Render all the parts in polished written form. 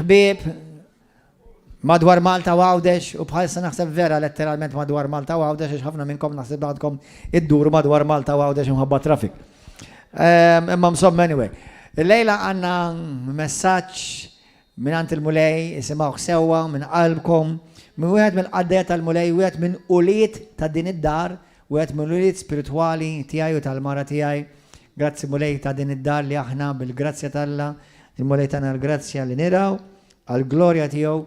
ħbieb madwar Malta u Għawdex u bħalissa naħseb vera letteralment madwar Malta u Għawdex għax ħafna minnkom naħseb għadkom id-duru madwar Malta u Għawdex imħabba traffic. Imma msomm anyway. Il-lejla għanna messaġġ minn għand il-mulej isimgħu sewwa minn qalbkom minn wieħed mill-qaddeja tal-mulej wieħed minn uliet ta' din id-dar wieħed minn uliet spiritwali tiegħi u tal-mara tiegħi. Grazzi mulej ta' din id-dar li aħna bil-grazzja tal-Alla il-mulej tagħna l-grazzja li niraw għall-glorja tiegħu.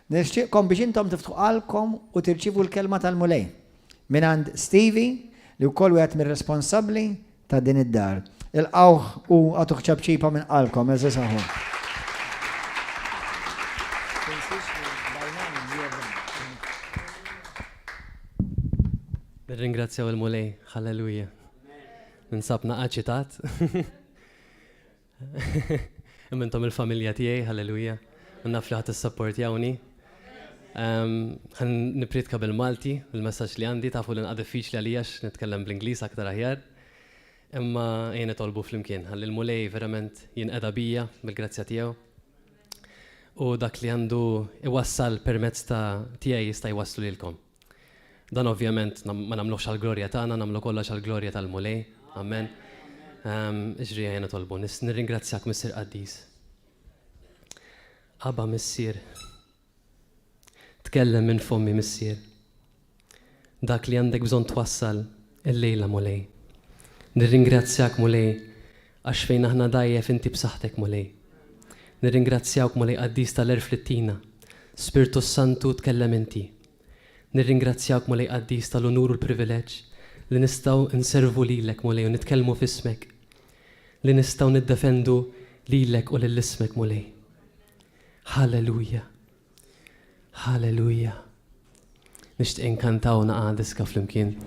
Nixtieqkom biex intom tiftu qalbkom u tirċivu l-kelma tal-mulej minn għand Stevie li wkoll wieħed mir-responsabbli ta' din id-dar. Il-qawh u għatuh ċabċipa minn qalbkom eżis aħu. Ringrazzjaw il-mulej, halleluja. Ninsabna ċitat. Immentom il-familja tiegħi, halleluja. Naf li ħadd issapportjawni. Ħan nipritka bil-Malti, il-messaġġ li għandi tafu li nqa' diffiċli għalija nitkellem bl-Ingliż aktar aħjar. Imma jien tolbu flimkien, ħalli l-mulej verament jinqeda bija bil-grazzja tiegħu. U dak li għandu iwassal permezz ta' tiegħi jista' jwasslu lilkom. Dan ovvjament ma nagħmluhx għall-glorja tagħna, nagħmlu kollox għall-glorja tal-mulej. Amen. Iġri għajna tolbu. Nirringrazzjak Missier Qaddis. Abba Missier. Tkellem minn fommi Missier. Dak li għandek bżonn twassal il-lejla mulej. Nirringrazzjak mulej għax fejn aħna dajjef inti b'saħħtek mulej. Nirringrazzjawk mulej Qaddis tal-erflittina. Spiritu Santu tkellem inti. Nirringrazzjawk mulej Qaddis tal-onur u l-privileġġ li nistgħu nservu lilek mulej u nitkellmu f'ismek. Li nistgħu niddefendu lilek u lill-ismek mulej. Halleluja. Halleluja. Nixtieq inkantaw naqa' diska flimkien.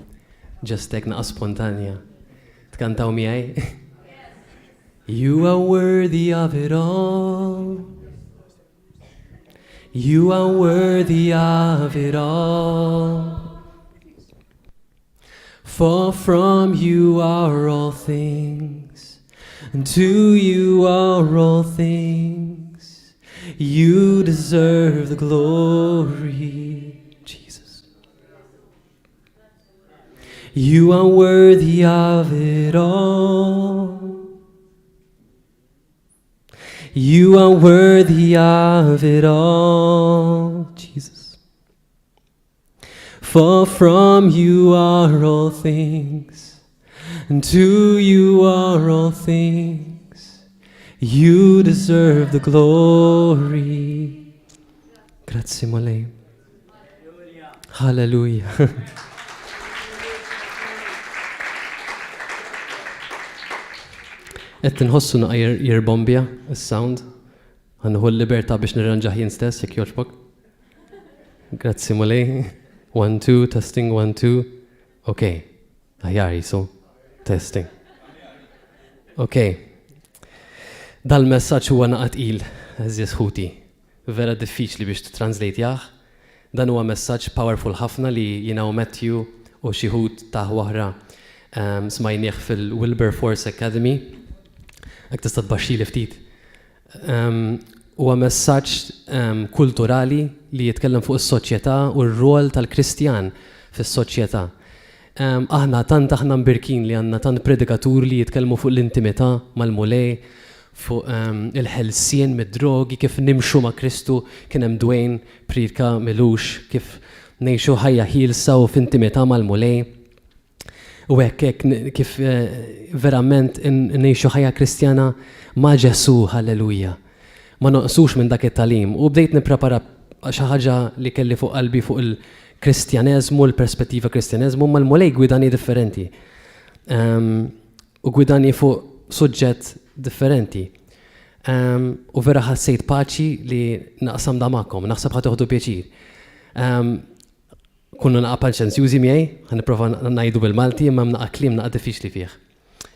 Just hekk naqa' spontanja. Tkantaw miegħi? You are worthy of it all. You are worthy of it all. For from you are all things, and to you are all things. You deserve the glory, Jesus. You are worthy of it all. You are worthy of it all, Jesus. For from you are all things, and to you are all things. You deserve the glory. Grazie mulej. Hallelujah. Qed inħossu naqgħa jirbombja is-sound. Ħanħu l-libertà biex nirranġaħ jien stess jekk jogħġbok. Grazzi mulej. 1 2 testing 1 2. Okay. Aħjar jisu. Testing. Okay. Dal-messaġġ huwa naqa' tqil eżjes ħuti. Vera diffiċli biex titranslejtjah. Dan huwa messaġġ powerful ħafna li jiena u Matthew u xi ħud ta' oħra smajnieh fil-Wilberforce Academy. Għak tista' tbaxxili ftit. Huwa messaġġ kulturali li jitkellem fuq is-soċjetà u r-rol tal-Kristjan fis-soċjetà. Aħna mbirkin li għandna tant predikatur li jitkellmu fuq l-intimità mal-mulej, fuq il-ħelsien mid-drogi, kif nimxu ma' Kristu, kien hemm Dwayne Pridka Milux, kif ngħixu ħajja ħielsa u f'intimità mal-mulej. U hekk kif verament ngħixu ħajja Kristjana ma' Ġesu, halleluja. Ma noqsux minn dak it-talim. U bdejt nipprepara xi ħaġa li kelli fuq qalbi fuq il-Kristjaneżmu, l-perspettiva Kristjaneżmu, ma l-mulej gwidani differenti. U gwidani fuq suġġett differenti. U vera ħassejt paċi li naqsam da magħkom, naħseb ħad toħdu pjaċir. Kunnu naqa' paċenzjużi miegħi, ħanipprova ngħidu bil-Malti, imma naqa' kliem naqa' diffiċli fih.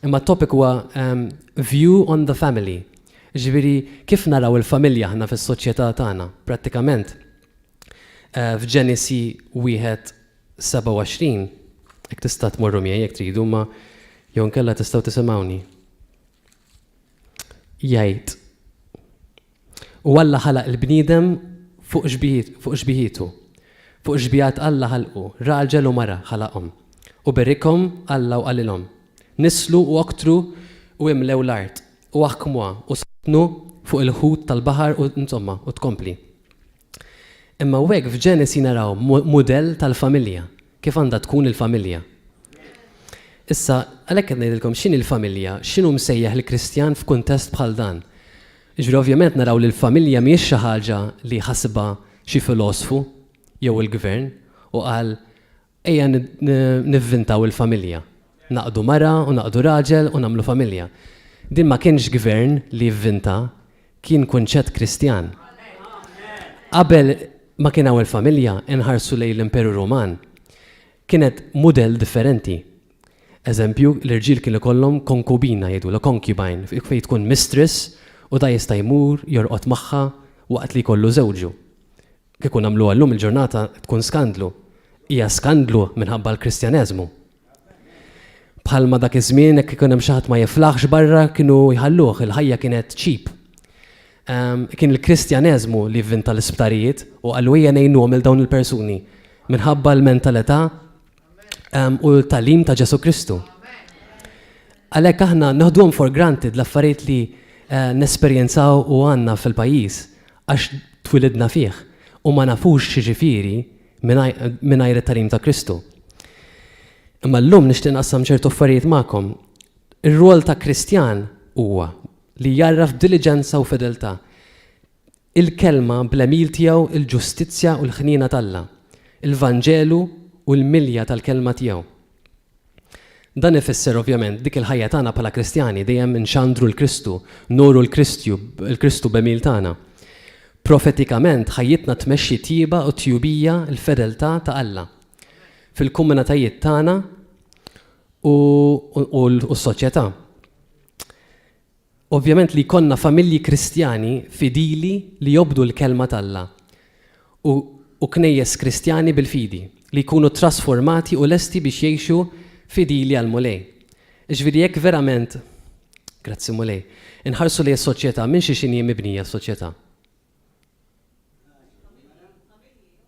Imma t-topic huwa view on the family. Ġifieri kif naraw il-familja aħna fis-soċjetà tagħna prattikament. F'Ġenesi 1:27, jekk tista' tmorru miegħi jekk tridu, ma jew inkella tistgħu tisimgħuni. Jgħid: U Alla ħalaq il-bniedem fuq xbiħitu. Fuq xbijat Alla ħalqu, raġel u mara ħalaqhom. U berikom Alla u qalilhom. Nislu u oktru u imlew l-art. U aħkmuha u satnu fuq il-ħut tal-baħar u insomma u tkompli. Imma hekk f'Ġenesi naraw mudell tal-familja. Kif għandha tkun il-familja. Issa, għalhekk qed ngħidilkom x'inhi l-familja, x'inhu msejjaħ l-Kristjan f'kuntest bħal dan. Ġifieri ovvjament naraw li l-familja mhijiex xi ħaġa li ħasibha xi filosfu jew il-gvern u qal ejja nivvintaw il-familja. Naqdu mara u naqdu raġel u nagħmlu familja. Din ma kienx gvern li jivvinta, kien kunċett Kristjan. Qabel ma kien hawn il-familja inħarsu lejn l-Imperu Ruman. Kienet mudell differenti. Eżempju, l-irġiel kienu kollhom konkubina jgħidu concubine, fejn tkun mistress u da jista' jmur jorqod magħha waqt li jkollu żewġu. Kieku nagħmlu llum il-ġurnata tkun skandlu. Hija skandlu minħabba l-Kristjaneżmu. Bħalma dak iż-żmien hekk ikun hemm xi ħadd ma jiflaħx barra kienu jħalluh, il-ħajja kienet cheap. Kien il-Kristjaneżmu li vvinta l-isptarijiet u qalu ejja ngħinuhom il dawn il-persuni minħabba l-mentalità u l-talim ta' Ġesu Kristu. Għalhekk aħna naħduhom for granted l-affarijiet li nesperjenzaw u għandna fil-pajjiż għax twilidna fih u ma nafux xiġifieri mingħajr it-talim ta' Kristu. Imma llum nixtieq nqassam ċertu affarijiet magħkom. Ir-rol ta' Kristjan huwa li jarraf b'diliġenza u fideltà il-kelma bl-emil tiegħu il-ġustizzja u l-ħniena tal-Alla, il-Vanġelu u l-milja tal-kelma tiegħu. Dan ifisser ovvjament dik il-ħajja tagħna bħala Kristjani dejjem inxandru l-Kristu, noru l-Kristu b'emil tagħna. Profetikament ħajjitna tmexxi tieba u tjubija l-fedeltà ta' Alla fil-komunitajiet tagħna u s-soċjetà. Ovvjament li jkollna familji Kristjani fidili li jobdu l-kelma tal-Alla u knejjes Kristjani bil-fidi li jkunu trasformati u lesti biex jgħixu fidili għal Mulej. Ġifieri jekk verament, grazzi Mulej, inħarsu li s-soċjetà minn xi xinhi mibnija s-soċjetà.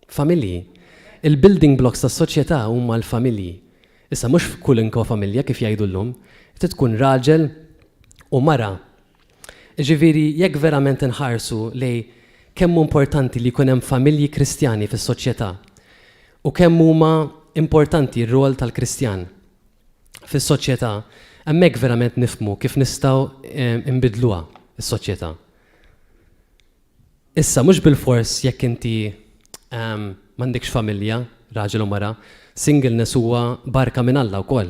Familji. Il-building blocks tas-soċjetà huma l-familji. Issa mhux f'kull inko familja kif jgħidu llum, tkun raġel u mara. Ġifieri jekk verament inħarsu lej kemm importanti li jkun hemm familji Kristjani fis-soċjetà u kemm huma importanti r-rol tal-Kristjan fis-soċjetà, hemmhekk verament nifhmu kif nistgħu nbidluha is-soċjetà. Issa mhux bil-fors jekk inti m'għandekx familja, raġel u mara, singleness huwa barka minn Alla wkoll.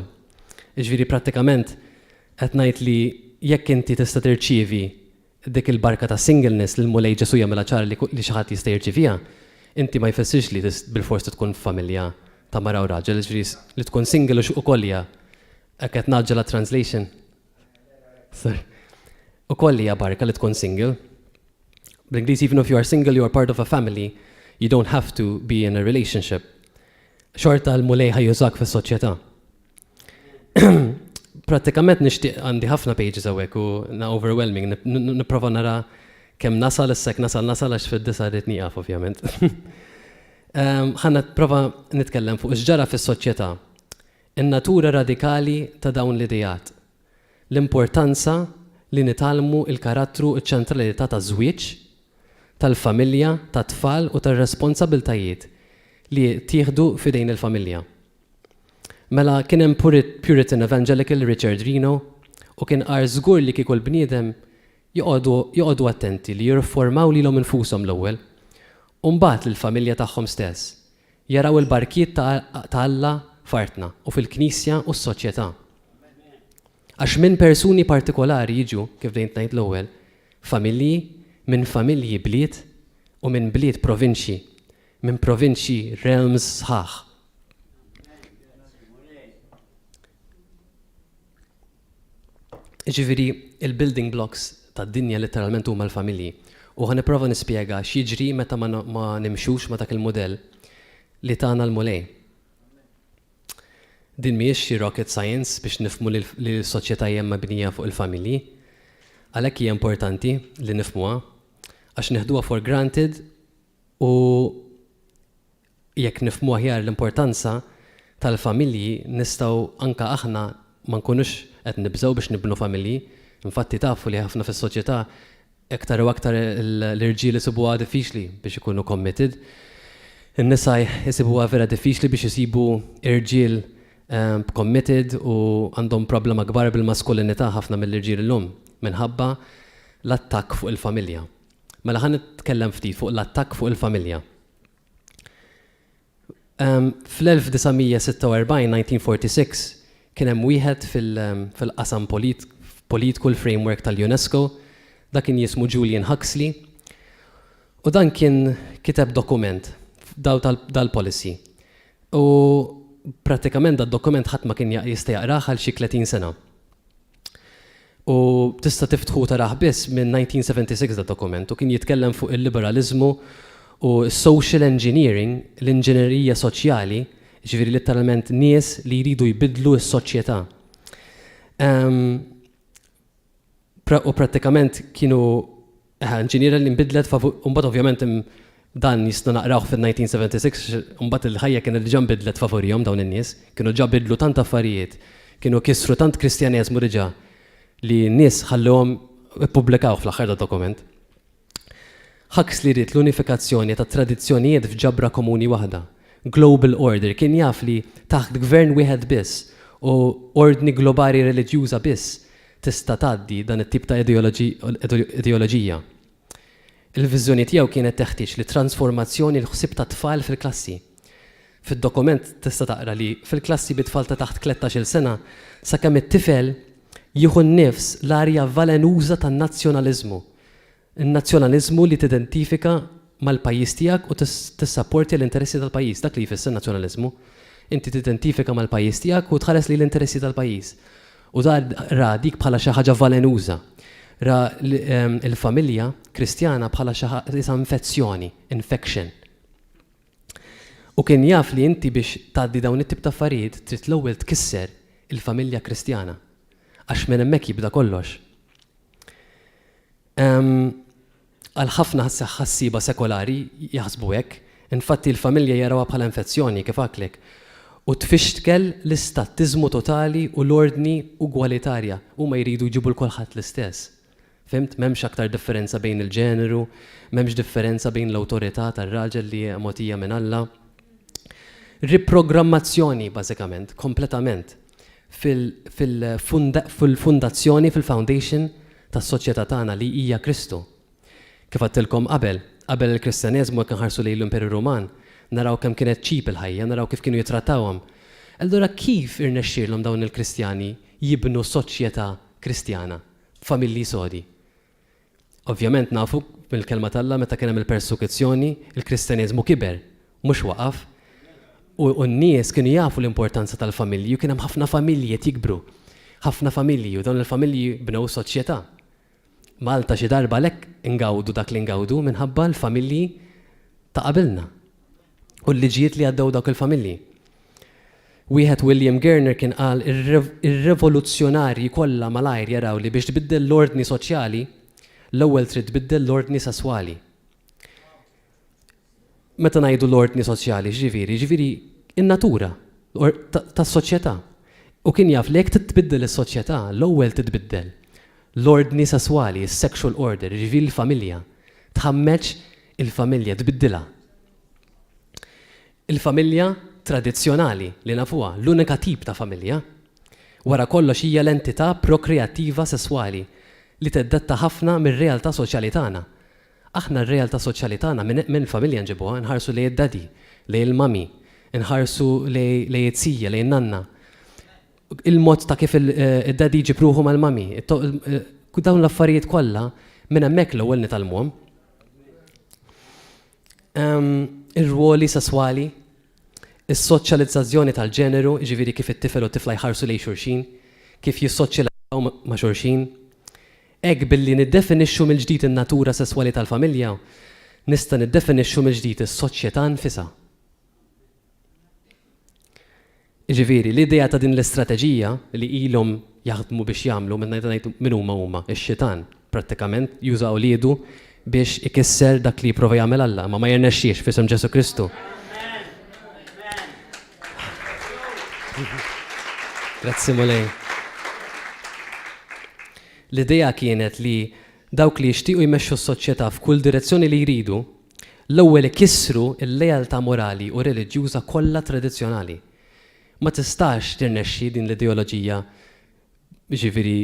Ġifieri prattikament qed ngħid li jekk inti tista' tirċievi dik il-barka ta' singleness li l-Mulej Ġesu jagħmilha ċara li xi ħadd jista' jirċieviha, inti ma jfissirx li bil-fors tkun familja ta' mara u raġel, ġifieri li tkun single ukoll hija hekk qed naġġel translation. Ukoll hija barka li tkun single. Bl-Ingliż even if you are single you are part of a family. You don't have to be in a relationship. Xorta l-Mulej ħajjużak fis-soċjetà. Prattikament nixtieq għandi ħafna pages hawnhekk u overwhelming, nipprova nara kemm nasal issek nasal għax fid-disa rrid nieqaf ovvjament. Ħanna nipprova nitkellem fuq x'ġara fis-soċjetà. In-natura radikali ta' dawn l-idejat. L-importanza li nitalmu il-karattru iċ-ċentralità taż-żwieġ, tal-familja, tat-tfal u tar-responsabiltajiet li tieħdu f'idejn il-familja. Mela kien hemm Puritan Evangelical Richard Reno u kien qar żgur li kieku l-bniedem joqogħdu attenti li jirriformaw lilhom infushom l-ewwel u mbagħad lill-familja tagħhom stess. Jaraw il-barkiet ta' Alla fartna u fil-Knisja u s-soċjetà. Għax minn persuni partikolari jiġu, kif dejnt ngħid l-ewwel, familji minn familji bliet u minn bliet provinċi, minn provinċi realms sħaħ. Ġifieri il-building blocks tad-dinja letteralment huma l-familji u ħanipprova nispjega x'jiġri meta ma nimxux ma dak il-mudell li tagħna l-Mulej. Din mhijiex xi rocket science biex nifhmu li l-soċjetà hija mabnija fuq il-familji, għalhekk hija importanti li nifhmuha għax neħduha for granted u jekk nifhmu aħjar l-importanza tal-familji nistgħu anke aħna ma nkunux qed nibżgħu biex nibnu familji. Infatti tafu li ħafna fis-soċjetà aktar u aktar l-irġiel isibuha diffiċli biex ikunu committed. In-nisa jisibuha vera diffiċli biex isibu irġiel committed u għandhom problema kbar bil-maskulinità ħafna mill-irġiel illum minħabba l-attakk fuq il-familja. Mela ħan nitkellem ftit fuq l-attakk fuq il-familja. Fl-1946 kien hemm wieħed fil-qasam political framework tal-UNESCO, dak kien jismu Julian Huxley, u dan kien kiteb dokument dal-policy. U pratikament dal-dokument ħadd ma kien jista' jaqrah għal xi 30 sena. U tista' tiftħu taraħ biss minn 1976 dal-dokument u kien jitkellem fuq il-liberalizmu u social engineering, l-inġinerija soċjali, ġifieri letteralment nies li jridu jbidlu s-soċjetà. U pratikament kienu inġiniera li nbidlet mbagħad ovvjament dan jista' naqrawh fil-1976, mbagħad il-ħajja kienet diġà nbidlet favorihom dawn in-nies, kienu ġa bidlu tant affarijiet, kienu kisru tant kristjaneżmu diġà li n-nies ħallhom ippubblikaw fl-aħħar dokument. Huxley ried l-unifikazzjoni ta' tradizzjonijiet f'ġabra komuni waħda. Global order kien jaf li taħt gvern wieħed biss u ordni globali reliġjuża biss tista' tgħaddi dan it-tip ta' ideoloġija. Il-viżjoni tiegħu kienet teħtieġ li trasformazzjoni l-ħsieb ta' tfal fil-klassi. Fid-dokument tista' taqra li fil-klassi bit-tfal ta' taħt 13-il sena sakemm it-tifel jieħu nnifs l-arja valenuża tan-nazzjonaliżmu. In-nazzjonaliżmu li tidentifika mal-pajjiż tiegħek u tissapporti l-interessi tal-pajjiż, dak li jfisser nazzjonaliżmu. Inti tidentifika mal-pajjiż tiegħek u tħares li l-interessi tal-pajjiż. U dar ra dik bħala xi ħaġa valenuża. Ra il-familja kristjana bħala xi ħaġa infezzjoni, infection. U kien jaf li inti biex tgħaddi dawn it-tip ta' affarijiet trid l-ewwel tkisser il-familja kristjana għax minn hemmhekk jibda kollox. Għal ħafna ħassiba sekolari jaħsbu hekk, infatti l-familja jarawha bħala infezzjoni kif għaklek u tfixtkel l-istattiżmu totali u l-ordni ugwalitarja huma jridu jġibu l-kulħadd l-istess. Fimt, m'hemmx aktar differenza bejn il-ġeneru, m'hemmx differenza bejn l-awtorità tar-raġel li hija mogħtija minn Alla. Riprogrammazzjoni bażikament, kompletament fil-fundazzjoni, fil-foundation tas-soċjetà tagħna li hija Kristu. Kif għattilkom qabel il-Kristjaneżmu jekk inħarsu lejn l-Imperu Ruman, naraw kemm kienet ċip il-ħajja, naraw kif kienu jitrattawhom. Allura kif irnexxielhom dawn il-Kristjani jibnu soċjetà Kristjana, familji sodi? Ovvjament nafu mill-kelma tal-Alla meta kien hemm il-persekuzzjoni, il-Kristjaneżmu kiber, mhux waqaf. U n-nies kienu jafu l-importanza tal-familji u kien hemm ħafna familji qed jikbru. Ħafna familji u dawn il-familji bnew soċjetà. Malta xi darba lek ingawdu dak li ngawdu minħabba l-familji ta' qabilna u l-liġijiet li għaddew dawk il-familji. Wieħed William Gardner kien qal ir-revoluzzjonarji kollha malajr jaraw li biex tbiddel l-ordni soċjali l-ewwel trid tbiddel l-ordni sesswali. Meta ngħidu l-ordni soċjali ġifieri in-natura tas-soċjetà. U kien jaf li jekk titbiddel is-soċjetà l-ewwel titbiddel l-ordni sesswali, is-sexual order, ġifieri l-familja. Tħammeġ il-familja, tbiddilha. Il-familja tradizzjonali li nafuha, l-unika tip ta' familja, wara kollox hija l-entità prokreattiva sesswali li teddetta ħafna mir-realtà soċjali tagħna. Aħna r-realtà soċjali tagħna minn familja nġibuha, nħarsu lejn id-dadi, lejn il-mami, nħarsu lejn it-sija, lejn nanna. Il-mod ta' kif id-dadi ġibruhom mal-mami, dawn l-affarijiet kollha minn hemmhekk l-ewwel nitalmuhom. Ir-ruoli sesswali, is-soċjalizzazzjoni tal-ġeneru, ġifieri kif it-tifel u t-tifla jħarsu lejn xulxin, kif jissoċjalizzaw ma' xulxin. Hekk billi niddefinixxu mill-ġdid in-natura sesswali tal-familja, nista' niddefinixxu mill-ġdid is-soċjetà nfisha. Ġifieri l-idea ta' din l-istrateġija li ilhom jaħdmu biex jagħmlu minn huma ix-xitan prattikament jużaw liedu biex ikisser dak li jipprova jagħmel Alla, ma jirnexxiex f'isem Ġesu Kristu. Grazzi mulej. L-idea kienet li dawk li jixtiequ jmexxu s-soċjetà f'kull direzzjoni li jridu, l-ewwel ikissru l-lealtà morali u reliġjuża kollha tradizzjonali. Ma tistax tirnexxi din l-ideoloġija ġifieri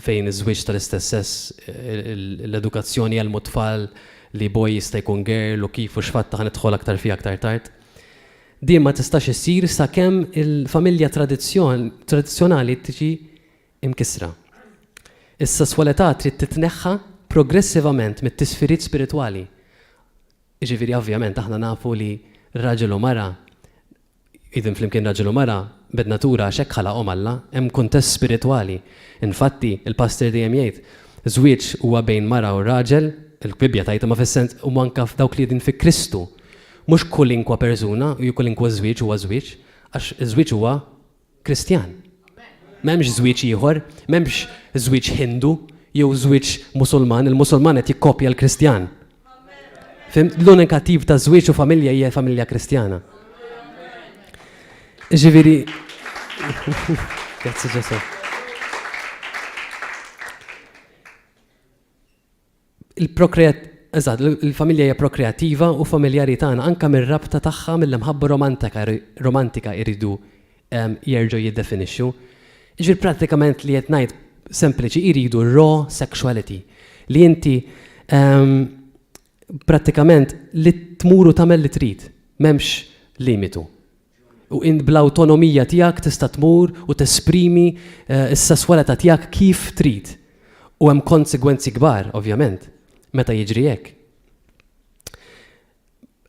fejn iż-żwieġ tal-istess sess, l-edukazzjoni għal tfal li boj jista' jkun girl u kif u x'fatta ħanidħol aktar fiha aktar tard. Din ma tistax issir sakemm il-familja tradizzjonali tiġi imkisra. Is-sesswalità trid titneħħa progressivament mit-tisfiriet spiritwali. Jiġifieri ovvjament aħna nafu li raġel u mara, idin flimkien raġel u mara, bid-natura x'hekk ħalaqhom Alla, hemm kuntest spiritwali. Infatti, il-pastor dejjem jgħid, żwieġ huwa bejn mara u raġel, il-Bibja tgħid ma fis-sens u anke f'dawk li qegħdin fi Kristu. Mhux kullinkwa persuna u kullinkwa żwieġ huwa żwieġ, għax iż-żwieġ huwa Kristjan. M'hemmx żwieġ ieħor, m'hemmx żwieġ Hindu jew żwieġ Musulman, il-Musulman qed jikkopja l-Kristjan. L-unika tip ta' żwieġ u familja hija familja Kristjana. Ġifieri Grazzi Ġesu. Il-familja hija prokreattiva u familjari tagħna anke mir-rabta tagħha mill-imħabba romantika jridu jerġgħu jiddefinixxu. Ġifier prattikament li qed ngħid sempliċi jridu raw sexuality li inti prattikament li tmuru tagħmel li trid, m'hemmx limitu. U int bl-awtonomija tiegħek tista' tmur u tesprimi s-sesswalità tiegħek kif trid. U hemm konsegwenzi kbar, ovvjament, meta jiġri hekk.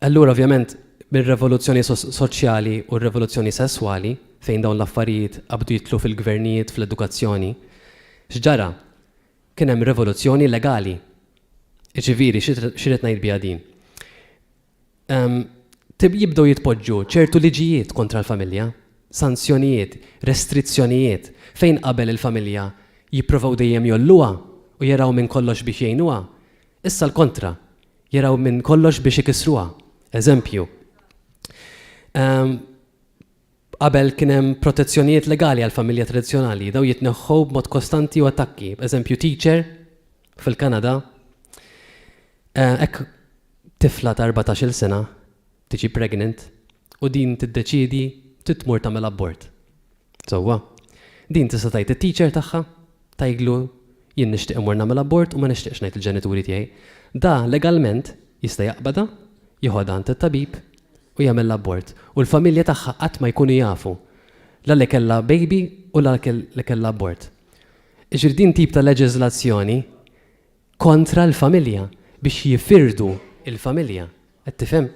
Allura ovvjament bir-revoluzzjoni soċjali u r-revoluzzjoni sesswali fejn dawn l-affarijiet qabdu jitlu fil-gvernijiet fl-edukazzjoni, x'ġara? Kien hemm rivoluzzjoni legali. Ġifieri x'rid ngħid biha din. Jibdew jitpoġġu ċertu liġijiet kontra l-familja, sanzjonijiet, restrizzjonijiet, fejn qabel il-familja jippruvaw dejjem jolluha u jaraw minn kollox biex jgħinuha. Issa l-kontra, jaraw minn kollox biex ikissruha. Eżempju, qabel kien hemm protezzjonijiet legali għal familja tradizzjonali, daw jitneħħu b'mod kostanti u attakki. Eżempju, teacher fil-Kanada, hekk tifla ta' 14-il sena tiġi pregnant u din tiddeċiedi titmur tagħmel abort. Sewwa, din tista' tgħid it-teacher tagħha tgħidlu jien nixtieq imur nagħmel abort u ma nixtieqx ngħid il-ġenituri tiegħi. Da legalment jista' jaqbadha, jieħodha għand it-tabib u jagħmel l-abort. U l-familja tagħha qatt ma jkunu jafu la li kellha baby u la li kellha abort. Iġifieri din tip ta' leġiżlazzjoni kontra l-familja biex jifirdu il-familja. Qed tifhem?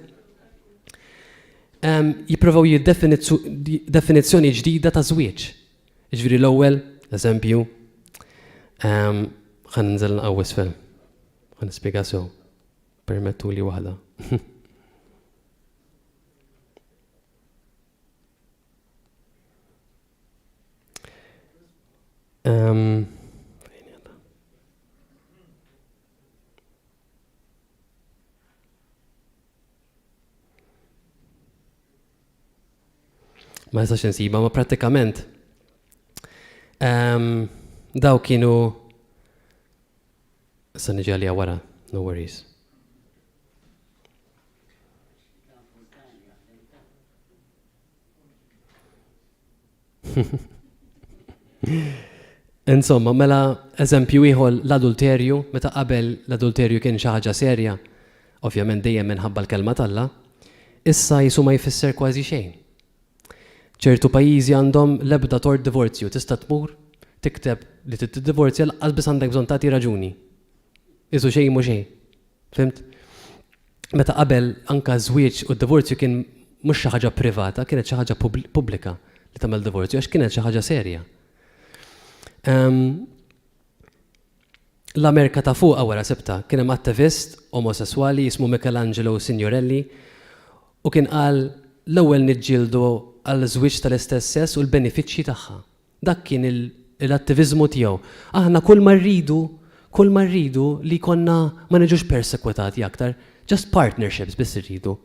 Jippruvaw definizzjoni ġdida ta' żwieġ. Jiġifieri l-ewwel, eżempju, ħanżel nqawwis film. Ħanispjega sew. Permettu li waħda. Ma jistax insiba, ma prattikament daw kienu issa niġi għalija wara, no worries. Insomma, mela eżempju ieħor l-adulterju, meta qabel l-adulterju kien xi ħaġa serja, ovvjament dejjem minħabba l-kelma talla, issa jisu ma jfisser kważi xejn. ċertu pajjiżi għandhom l-ebda tort divorzju, tista' tmur, tikteb li tiddivorzja laqqas biss għandek bżonn tagħti raġuni. Isu xejn mhu xejn. Fimt? Meta qabel anke żwieġ u d-divorzju kien mhux xi ħaġa privata, kienet xi ħaġa pubblika li tagħmel divorzju għax kienet xi ħaġa serja. L-Amerika ta' fuq wara sebta kien hemm attivist omosessuali jismu Michelangelo Signorelli u kien qal l-ewwel niġġieldu għal żwieġ tal-istess sess u l-benefiċċji tagħha. Dak kien l-attiviżmu tiegħu. Aħna kull ma rridu, kull ma rridu li konna ma neġux persekwitati aktar, just partnerships biss irridu.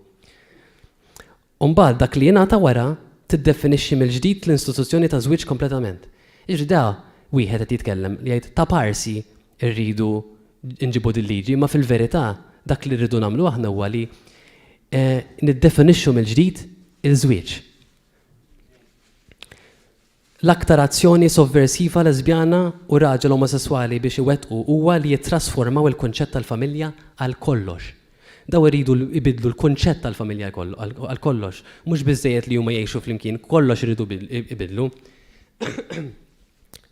Umbagħad dak li jingħata wara tiddefinixxi mill-ġdid l-istituzzjoni ta' żwieġ kompletament. Iġri da wieħed qed jitkellem li jgħid ta' parsi rridu nġibu dil-liġi, ma fil-verità dak li rridu nagħmlu aħna huwa li niddefinixxu mill-ġdid il-żwieġ. L-aktar azzjoni sovversiva lesbjana u raġel omosessuali biex iwettqu huwa li jittrasformaw il-kunċett tal-familja għal kollox. Daw iridu ibidlu l-kunċett tal-familja għal kollox, mhux biżżejjed li huma jgħixu flimkien, kollox iridu ibidlu.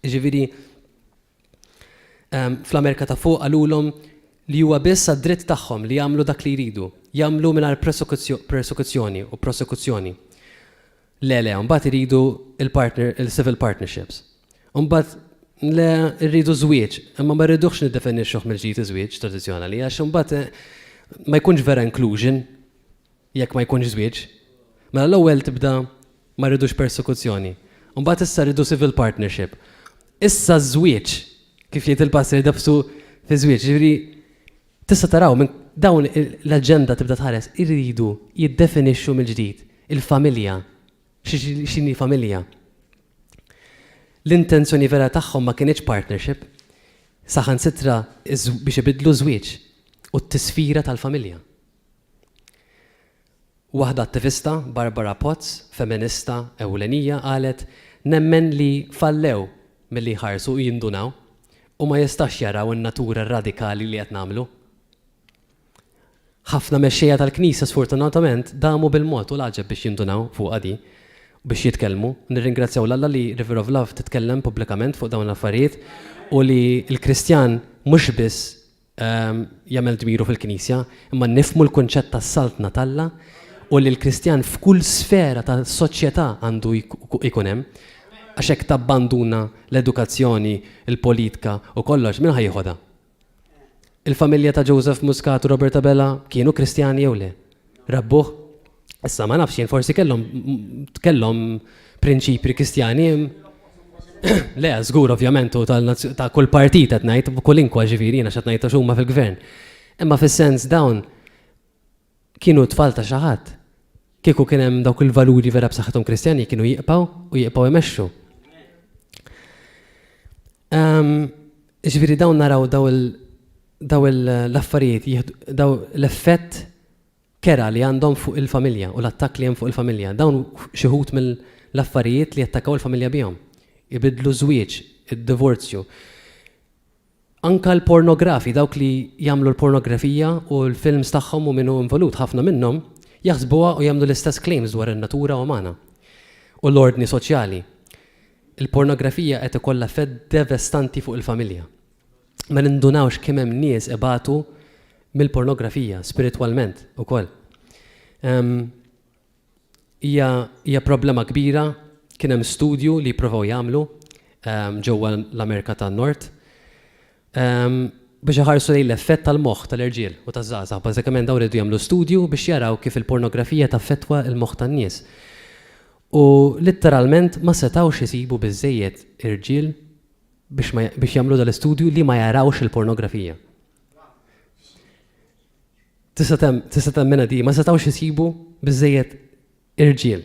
Ġifieri fl-Amerika ta' fuq għalulhom li huwa biss għad-dritt tagħhom li jagħmlu dak li jridu, jagħmlu mingħajr persekuzzjoni u prosekuzzjoni. Le, mbagħad iridu il-civil partnerships. Mbagħad le rridu żwieġ, imma ma rridux niddefinixxuh mill-ġid iż-żwieġ tradizzjonali għax imbagħad ma jkunx vera inclusion jekk ma jkunx żwieġ. Mela l-ewwel tibda ma rridux persekuzzjoni. Mbagħad issa rridu civil partnership. Issa żwieġ kif jgħid il-pastor dabsu fi żwieġ. Ġifieri tista' taraw minn dawn l-aġenda tibda tħares irridu jiddefinixxu mill-ġdid il-familja. X'inhi familja? L-intenzjoni vera tagħhom ma kienx partnership, saħansitra biex ibidlu żwieġ u t-tisfira tal-familja. Waħda attivista, Barbara Potts, feminista ewlenija, qalet nemmen li fallew milli ħarsu u jindunaw u ma jistax jaraw in-natura radikali li qed nagħmlu. Ħafna mexxejja tal-Knisja sfortunatament damu bil-mod u l-għaġeb biex jindunaw fuq għadi biex jitkellmu. Nirringrazzjaw l-Alla li River of Love titkellem pubblikament fuq dawn l-affarijiet u li l-Kristjan mhux biss jagħmel dmiru fil-Knisja, imma nifhmu l-kunċett tas-saltna Alla u li l-Kristjan f'kull sfera tas-soċjetà għandu jkun hemm għax hekk tabbanduna l-edukazzjoni, il-politika u kollox min ħajħodha. Il-familja ta' Joseph Muscat u Roberta Bella kienu Kristjani jew le? Rabbuh? Issa ma nafx jien forsi kellhom prinċipji Kristjani. Le, żgur ovvjament ta' kull partit qed ngħid kullinkwa ġifieri għax qed ngħid huma fil-gvern. Imma fis-sens dawn kienu tfal ta' xi ħadd. Kieku kien hemm dawk il-valuri vera b'saħħithom Kristjani kienu jibqgħu jmexxu. Ġifieri dawn naraw daw l-affarijiet, daw l-effett kera li għandhom fuq il-familja u l-attakk li hemm fuq il-familja. Dawn xi wħud mill-affarijiet li attakkaw il-familja bihom. Ibidlu żwieġ, id-divorzju. Anka l-pornografi, dawk li jagħmlu l-pornografija u l-films tagħhom u minnu involut ħafna minnhom jaħsbuha u jagħmlu l-istess claims dwar in-natura umana u l-ordni soċjali. Il-pornografija qed ikollha effett devastanti fuq il-familja. Ma nindunawx kemm hemm nies ibatu mill-pornografija spiritwalment ukoll. Hija problema kbira, kien hemm studju li jippruvaw jagħmlu ġewwa l-Amerika tan-Nord biex iħarsu lejn l-effett tal-moħħ tal-irġiel u taż-żgħażagħ. Bażikament dawn iridu jagħmlu studju biex jaraw kif il-pornografija taffettwa l-moħħ tan-nies. U letteralment ma setgħux isibu biżżejjed irġiel biex jagħmlu dal-istudju li ma jarawx il-pornografija. Tista' temmena di ma setgħux isibu biżżejjed irġiel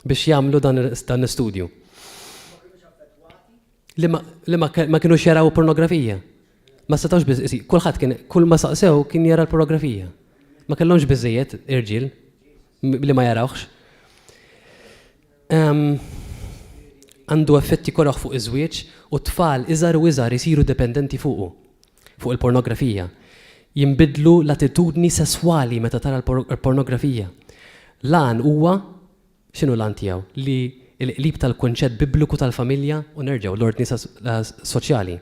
biex jagħmlu dan l-istudju. Li ma kienux jaraw pornografija. Ma setgħux biżżejjed, kulħadd kien kull ma saqsew kien jara l-pornografija. Ma kellhomx biżżejjed irġiel li ma jarawx. Għandu effetti korroħ fuq iż-żwieġ u tfal iżgħar u iżgħar isiru dipendenti fuqu, fuq il-pornografija. Jinbidlu l-attitudni sesswali meta tara l-pornografija. Lan huwa x'inhu lan tiegħu li l-qlib tal-kunċett bibliku tal-familja u nerġgħu l-ordni soċjali.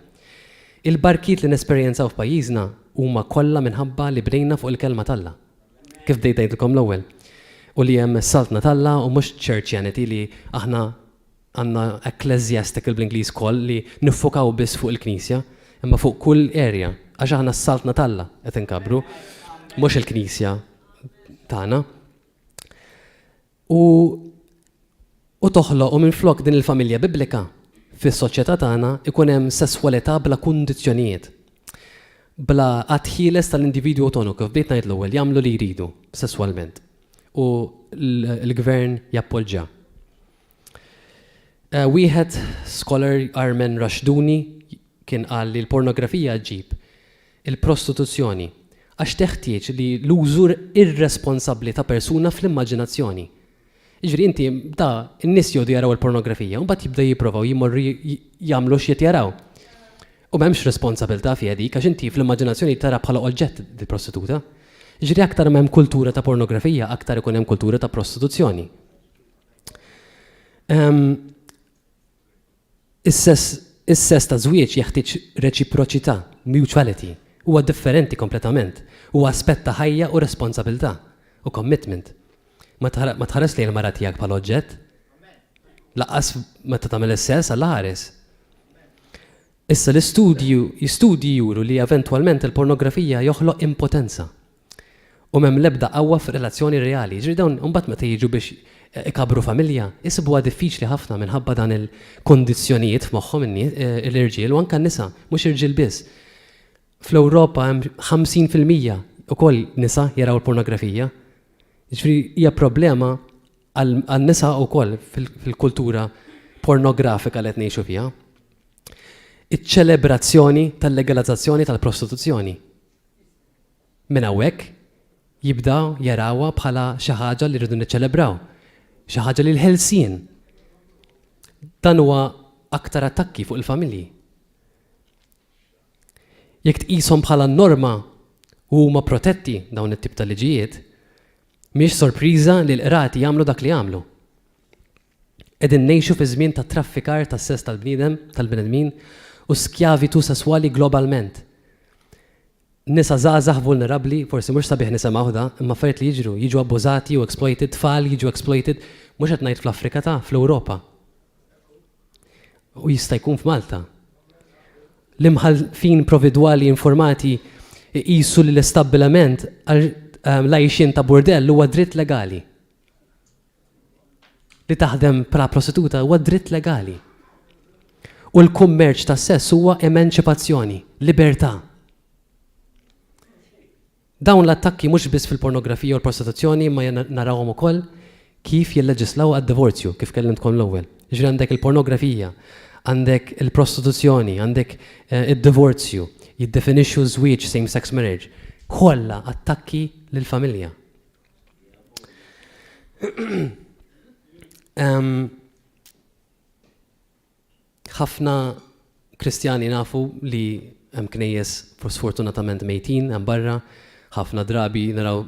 Il-barkiet li nesperjenzaw f'pajjiżna huma kollha minħabba li bdejna fuq il-kelma Alla. Kif bdejt ngħidilkom l-ewwel. U li hemm saltna Alla u mhux churchianity li aħna għandna ecclesiastical bl-Ingliż koll li niffokaw biss fuq il-Knisja, imma fuq kull area għax aħna s-saltna Alla qed inkabru, mhux il-Knisja tagħna. U toħloq u minflok din il-familja biblika fis-soċjetà tagħna ikun hemm sesswalità bla kundizzjonijiet. bla għatħieles tal-individwu autonomu kif bdejt ngħid l-ewwel jagħmlu li jridu sesswalment u l-gvern jappoġġja. Wieħed scholar Armen Rashduni kien qal li l-pornografija ġib il-prostituzzjoni għax teħtieġ li l-użur irresponsabbli ta' persuna fl-immaġinazzjoni. Jiġri inti n-nies jodu jaraw il-pornografija u mbagħad jibda jipprovaw jimorru jagħmlu x'jiet jaraw. U m'hemmx responsabilità fiha dik għax inti fl-immaġinazzjoni tara bħala oġġett di prostituta. Jiġri aktar m'hemm kultura ta' pornografija, aktar ikun hemm kultura ta' prostituzzjoni. Is-sess ta' żwieġ jeħtieġ reċiproċità, mutuality, huwa differenti kompletament, huwa aspett ta' ħajja u responsabilità u commitment. Ma tħares lejn mara tiegħek bħala oġġett. Laqqas meta tagħmel is-sess alla ħares. Issa l-istudji juru li eventwalment il-pornografija joħloq impotenza. U m'hemm l-ebda qawwa f'relazzjoni reali. Ġri dawn imbagħad meta jiġu biex ikabru familja, isibuha diffiċli ħafna minħabba dan il-kondizzjonijiet f'moħħhom l-irġiel u anke n-nisa, mhux irġiel biss. Fl-Ewropa hemm 50% ukoll nisa jaraw il-pornografija. Ġifieri hija problema għan-nisa wkoll fil-kultura pornografika li qed ngħixu fiha. Iċ-ċelebrazzjoni tal-legalizzazzjoni tal-prostituzzjoni. Minn hawnhekk jibdaw jarawha bħala xi ħaġa li rridu niċċelebraw, xi ħaġa li l-ħelsien. Dan huwa aktar attakki fuq il-familji. Jekk tqishom bħala norma u huma protetti dawn it-tip ta' liġijiet, mhix sorpriża li l-qrati jagħmlu dak li jagħmlu. Qegħdin ngħixu fi żmien ta' traffikar tas-sess tal-bnedmin u skjavitu sesswali globalment. Nisa żgħażagħ vulnerabbli, forsi mhux sabiħ nisimgħu da, imma affarijiet li jiġu abbużati u exploited, tfal jiġu exploited, mhux qed ngħid fl-Afrika fl-Ewropa. U jista' jkun f'Malta. L-imħalfin providwali informati jqisu li l-istabbilament l-għajxin ta' burdell huwa dritt legali. Li taħdem bħala prostituta huwa dritt legali. U l-kummerċ tas sess huwa emanċipazzjoni, libertà. Dawn l-attakki mhux biss fil-pornografija u l-prostituzzjoni ma narawhom ukoll kif jilleġislaw għad-divorzju, kif kellimtkom l-ewwel. Ġifieri għandek il-pornografija, għandek il-prostituzzjoni, għandek id-divorzju, jiddefinixxu żwieġ same-sex marriage. Kollha attakki lill-familja. Ħafna Kristjani nafu li hemm knejjes sfortunatament mejtin hemm barra, ħafna drabi naraw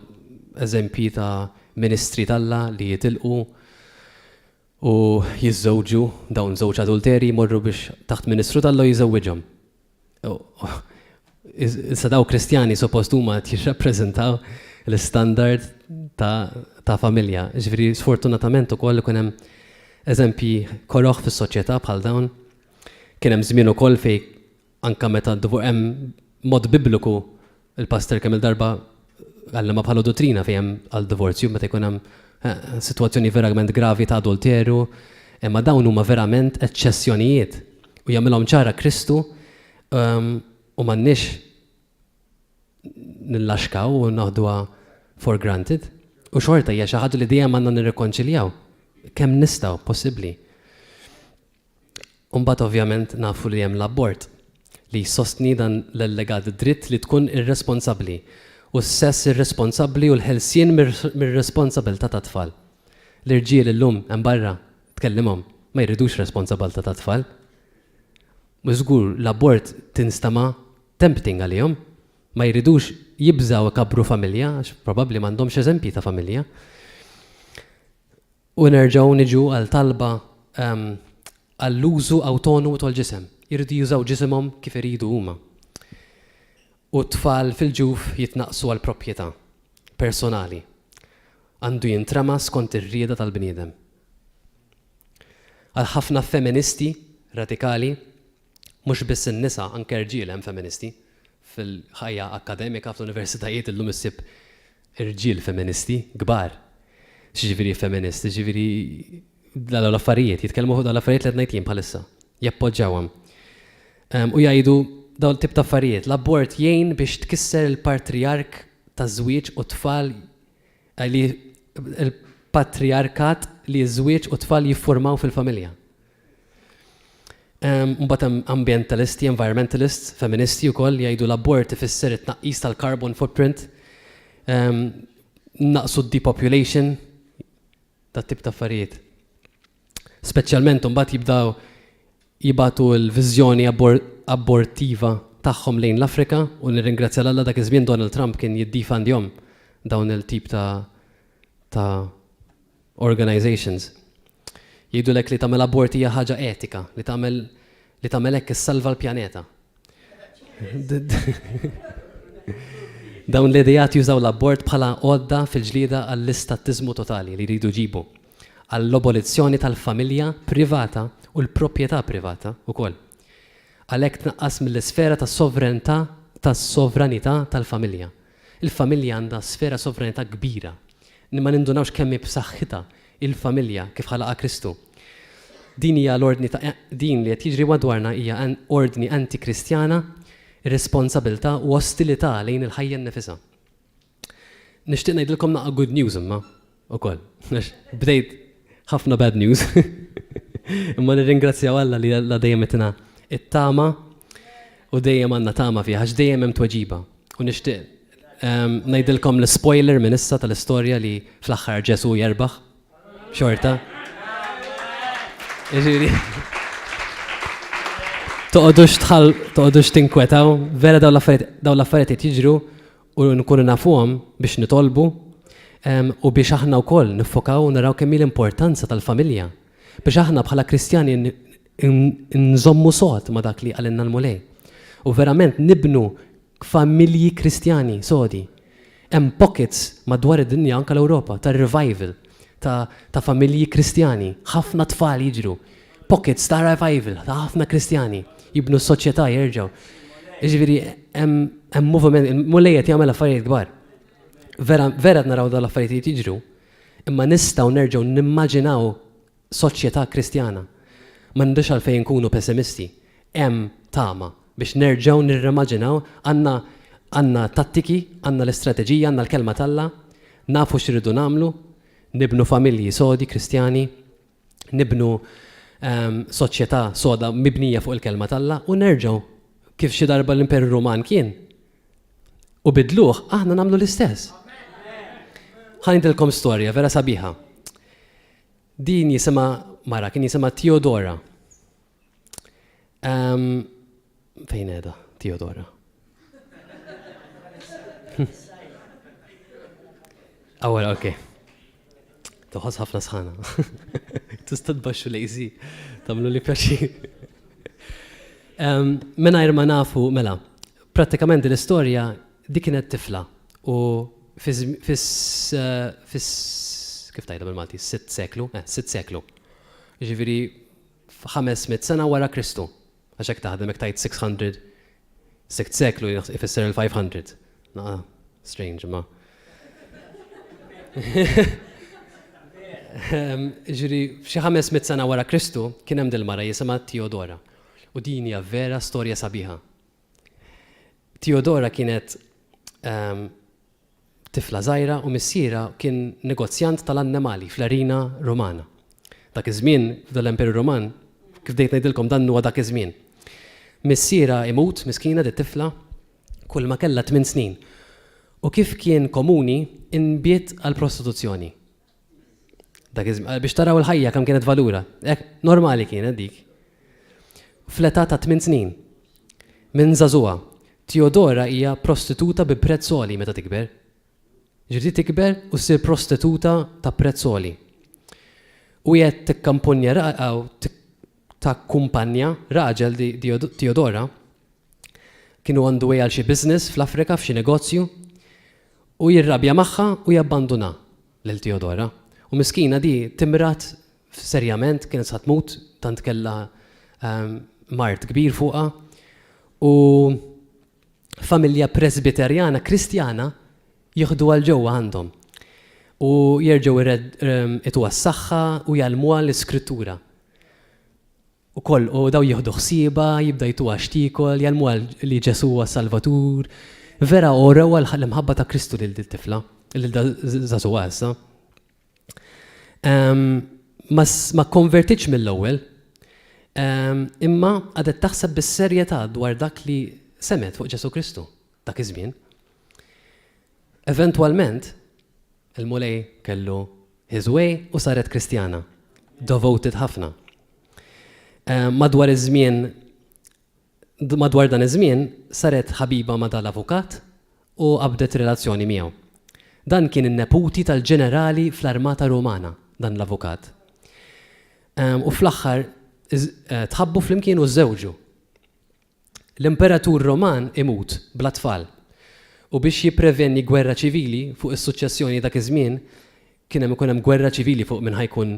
eżempji ta' ministri talla li jitilqu u jiżżewġu dawn żewġ adulteri jmorru biex taħt ministru talla jiżewwiġhom. Issa daw Kristjani suppost huma jirrappreżentaw l-istandard ta' familja. Ġifieri sfortunatament ukoll ikun hemm eżempji koroħ fis-soċjetà bħal dawn. Kien hemm żmien ukoll fejn anke meta hemm mod bibliku il-pastor kemm il-darba għallema bħala dottrina fejn hemm għal-divorzju meta jkun hemm sitwazzjoni verament gravi ta' adulteru, imma dawn huma verament eċċessjonijiet u jagħmilhom ċara Kristu u m'għandniex nillaxkaw u naħduha for granted. U xorta hija xi ħaġa li dejjem għandna nirrikonċiljaw kemm nistgħu possibbli. Mbagħad ovvjament nafu li hemm l-abort li jsostni dan l-legat dritt li tkun irresponsabbli u s-sess irresponsabbli u l-ħelsien mir-responsabilità ta' tfal. L-irġiel illum hemm barra tkellimhom ma jridux responsabilità ta' tfal. U żgur l-abort tinstama' tempting għalihom, ma jridux jibżaw ikabru familja, għax probabbli m'għandhomx eżempji ta' familja. U nerġgħu niġu għal talba għall-użu autonomu tal-ġisem. Irridu jużaw ġisimhom kif iridu huma. U tfal fil-ġuf jitnaqsu għal proprjetà personali. Għandu jintrema skont ir-rieda tal-bniedem. Għal ħafna feministi radikali, mhux biss in-nisa, anke irġiel hemm feministi fil-ħajja akademika fl-universitajiet illum issib irġiel feministi kbar. X'ġifieri feministi, ġifieri l-affarijiet, jitkellmu fuq l-affarijiet li qed ngħid jien bħalissa, jappoġġawhom. U jgħidu dawn tip ta' affarijiet. L-abort jgħin biex tkisser il-patriark ta' żwieġ u tfal il-patriarkat li żwieġ u tfal jiffurmaw fil-familja. Mbagħad hemm ambientalisti, environmentalists, feministi wkoll jgħidu l-abort ifisser it-tnaqqis tal-carbon footprint, naqsu d-depopulation, tat tip ta' affarijiet. Speċjalment mbagħad jibdaw jibatu l-viżjoni abortiva tagħhom lejn l-Afrika u nirringrazzja l-Alla dak iż-żmien Donald Trump kien jiddifandihom dawn il-tip ta' organizations. Jgħidulek li tagħmel abort hija ħaġa etika, li tagħmel hekk issalva l-pjaneta. Dawn l-idejat jużaw l-abort bħala għodda fil-ġlieda għall-istattiżmu totali li jridu ġibu, għall-abolizzjoni tal-familja privata u l-proprjetà privata wkoll. Għalhekk tnaqqas mill-isfera tas-sovranità tal-familja. Il-familja għandha sfera sovranità kbira. Ma nindunawx kemm hi b'saħħitha il-familja kif ħalaqa Kristu. Din hija l-ordni din li qed jiġri madwarna hija ordni antikristjana, irresponsabilità u ostilità lejn il-ħajja nnifisha. Nixtieq ngħidilkom naqa' good news imma ukoll. Bdejt ħafna bad news. Imma nirringrazzjaw Alla li Alla dejjem itina it-tama u dejjem għandna tama fiha għax dejjem hemm tweġiba. U nixtieq ngħidilkom l-spoiler minn issa tal-istorja li fl-aħħar Ġesu jerbaħ xorta. Jiġifieri toqgħodux tinkwetaw, vera dawn l-affarijiet jiġru u nkunu nafuhom biex nitolbu u biex aħna wkoll niffokaw u naraw kemm l-importanza tal-familja. Biex aħna bħala Kristjani nżommu sod ma dak li għalinna l-mulej. U verament nibnu familji Kristjani sodi. Hemm pockets madwar id-dinja anke l-Ewropa ta' revival ta' familji Kristjani. Ħafna tfal jiġru. Pockets ta' revival ta' ħafna Kristjani. Jibnu s-soċjetà jerġgħu. Jiġifieri hemm moviment, il-mulej qed jagħmel affarijiet kbar. Vera naraw dawn l-affarijiet jiġru, imma nistgħu nerġgħu nimmaġinaw soċjetà Kristjana. M'għandux għalfejn nkunu pessimisti. Hemm tama biex nerġgħu nirrimaġinaw għandna tattiki, għandna l-istrateġija, għandna l-kelma talla, nafu x'iridu nagħmlu, nibnu familji sodi Kristjani, nibnu soċjetà soda mibnija fuq il-kelma talla u nerġgħu kif xi darba l-Imperu Ruman kien. U bidluh aħna nagħmlu l-istess. Ħanidilkom storja vera sabiħa. Din jisimha mara kien jisimha Theodora. Fejn qiegħda Theodora? Awwel, okay. Toħos ħafna sħana. Tista' tbaxxu lejżi, tagħmlu li pjaċir. Mingħajr ma nafu mela, prattikament l-istorja dik kienet tifla u kif tajda bil-Malti, 6 seklu. Ġifieri 500 sena wara Kristu. Għax hekk taħdem hekk tajt 600, 6 seklu ifisser il-500. Strange, ma. Ġifieri xi 500 sena wara Kristu kien hemm dil-mara jisimha Theodora. U din hija vera storja sabiħa. Theodora kienet tifla żgħira u missiera kien negozjant tal-annimali fl-arina Romana. Dak iż-żmien f'dal-Imperu Roman, kif dejt ngħidilkom dan huwa dak iż-żmien. Missiera imut miskina dit tifla kull ma kellha 8 snin. U kif kien komuni inbiet għal prostituzzjoni. Dak iż-żmien biex taraw il-ħajja kemm kienet valura. Normali kienet dik. Fl-età ta' 8 snin. Minn żagħżugħa. Theodora hija prostituta bi prezz għoli meta tikber. Ġifieri tikber u ssir prostituta ta' prezz għoli. U qed tikkampunja takkumpanja raġel di Theodora kienu għandu għal xi business fl-Afrika f'xi negozju u jirrabja magħha u jabbanduna lil Theodora. U miskina di timrat serjament kienet sa tmut tant kellha mart kbir fuqha u familja presbiterjana kristjana jieħdu għal ġewwa għandhom u jerġgħu ituha s-saħħa u jgħallmuha l-iskrittura. u daw jieħdu ħsieba, jibda jtuha xtikol, jalmu li Ġesu huwa Salvatur. Vera orew l-mħabba ta' Kristu lil tifla, lil żagħżugħa issa. Ma konvertitx mill-ewwel, imma għadet taħseb bis-serjetà dwar dak li semet fuq Ġesu Kristu dak iż-żmien. Eventwalment, il-mulej kellu his way u saret Kristjana, devoted ħafna. Madwar dan iż-żmien saret ħabiba ma' dal-avukat u qabdet relazzjoni miegħu. Dan kien in-neputi tal-ġenerali fl-Armata Rumana, dan l-avukat. U fl-aħħar tħabbu flimkien u żewġu. L-Imperatur Roman imut bla tfal u biex jippreveni gwerra ċivili fuq is-suċċessjoni dak iż-żmien kien hemm ikun hemm gwerra ċivili fuq minn ħajkun